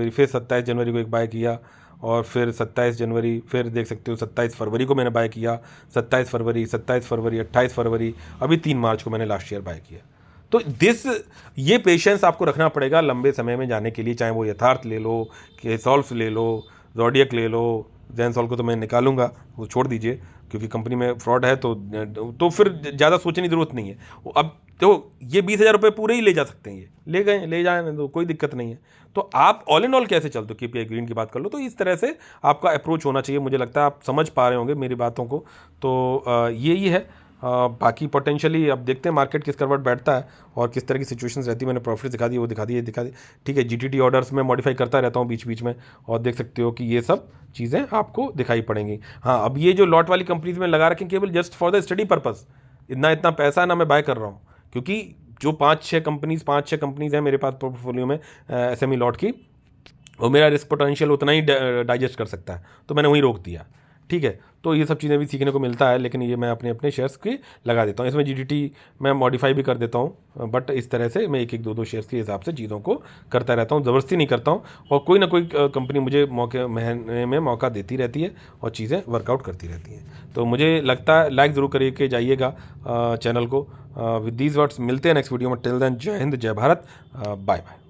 फिर 27 जनवरी को एक बाय किया, और फिर 27 जनवरी, फिर देख सकते हो 27 फरवरी को मैंने बाय किया, 27 फरवरी, 28 फरवरी, अभी 3 मार्च को मैंने लास्ट ईयर बाय किया। तो ये पेशेंस आपको रखना पड़ेगा लंबे समय में जाने के लिए, चाहे वो यथार्थ ले लो, केसॉल्व ले लो, ज़ोडिएक ले लो। जैनसॉल को तो मैं निकालूंगा, वो छोड़ दीजिए, क्योंकि कंपनी में फ्रॉड है, तो फिर ज़्यादा सोचने की ज़रूरत नहीं है। अब तो ये 20,000 रुपये पूरे ही ले जा सकते हैं, ये ले जाए तो कोई दिक्कत नहीं है। तो आप ऑल इन ऑल कैसे चलते हो, KPI ग्रीन की बात कर लो, तो इस तरह से आपका अप्रोच होना चाहिए। मुझे लगता है आप समझ पा रहे होंगे मेरी बातों को। तो यही है। बाकी पोटेंशियली अब देखते हैं मार्केट किस करवट बैठता है और किस तरह की सिचुएशंस रहती है। मैंने प्रॉफिट दिखा दी, वो दिखा दी, ठीक है। GTT ऑर्डर्स में मॉडिफाई करता रहता हूँ बीच बीच में, और देख सकते हो कि ये सब चीज़ें आपको दिखाई पड़ेंगी। हाँ, अब ये जो लॉट वाली कंपनीज में लगा रखें केवल just for the study purpose, इतना पैसा ना मैं बाय कर रहा हूँ, क्योंकि जो 5-6 कंपनीज हैं मेरे पास पोर्टफोलियो में SME लॉट की, वो मेरा रिस्क पोटेंशियल उतना ही डाइजेस्ट कर सकता है, तो मैंने वहीं रोक दिया, ठीक है। तो ये सब चीज़ें भी सीखने को मिलता है, लेकिन ये मैं अपने शेयर्स की लगा देता हूँ। इसमें GTT मैं मॉडिफाई भी कर देता हूँ, बट इस तरह से मैं एक 2 शेयर्स के हिसाब से चीज़ों को करता रहता हूँ, ज़बरदस्ती नहीं करता हूँ। और कोई ना कोई कंपनी मुझे महीने में मौका देती रहती है और चीज़ें वर्कआउट करती रहती हैं। तो मुझे लगता है लाइक ज़रूर करके जाइएगा चैनल को। विद दीज वर्ड्स मिलते हैं नेक्स्ट वीडियो में। टिल देन जय हिंद, जय भारत, बाय बाय।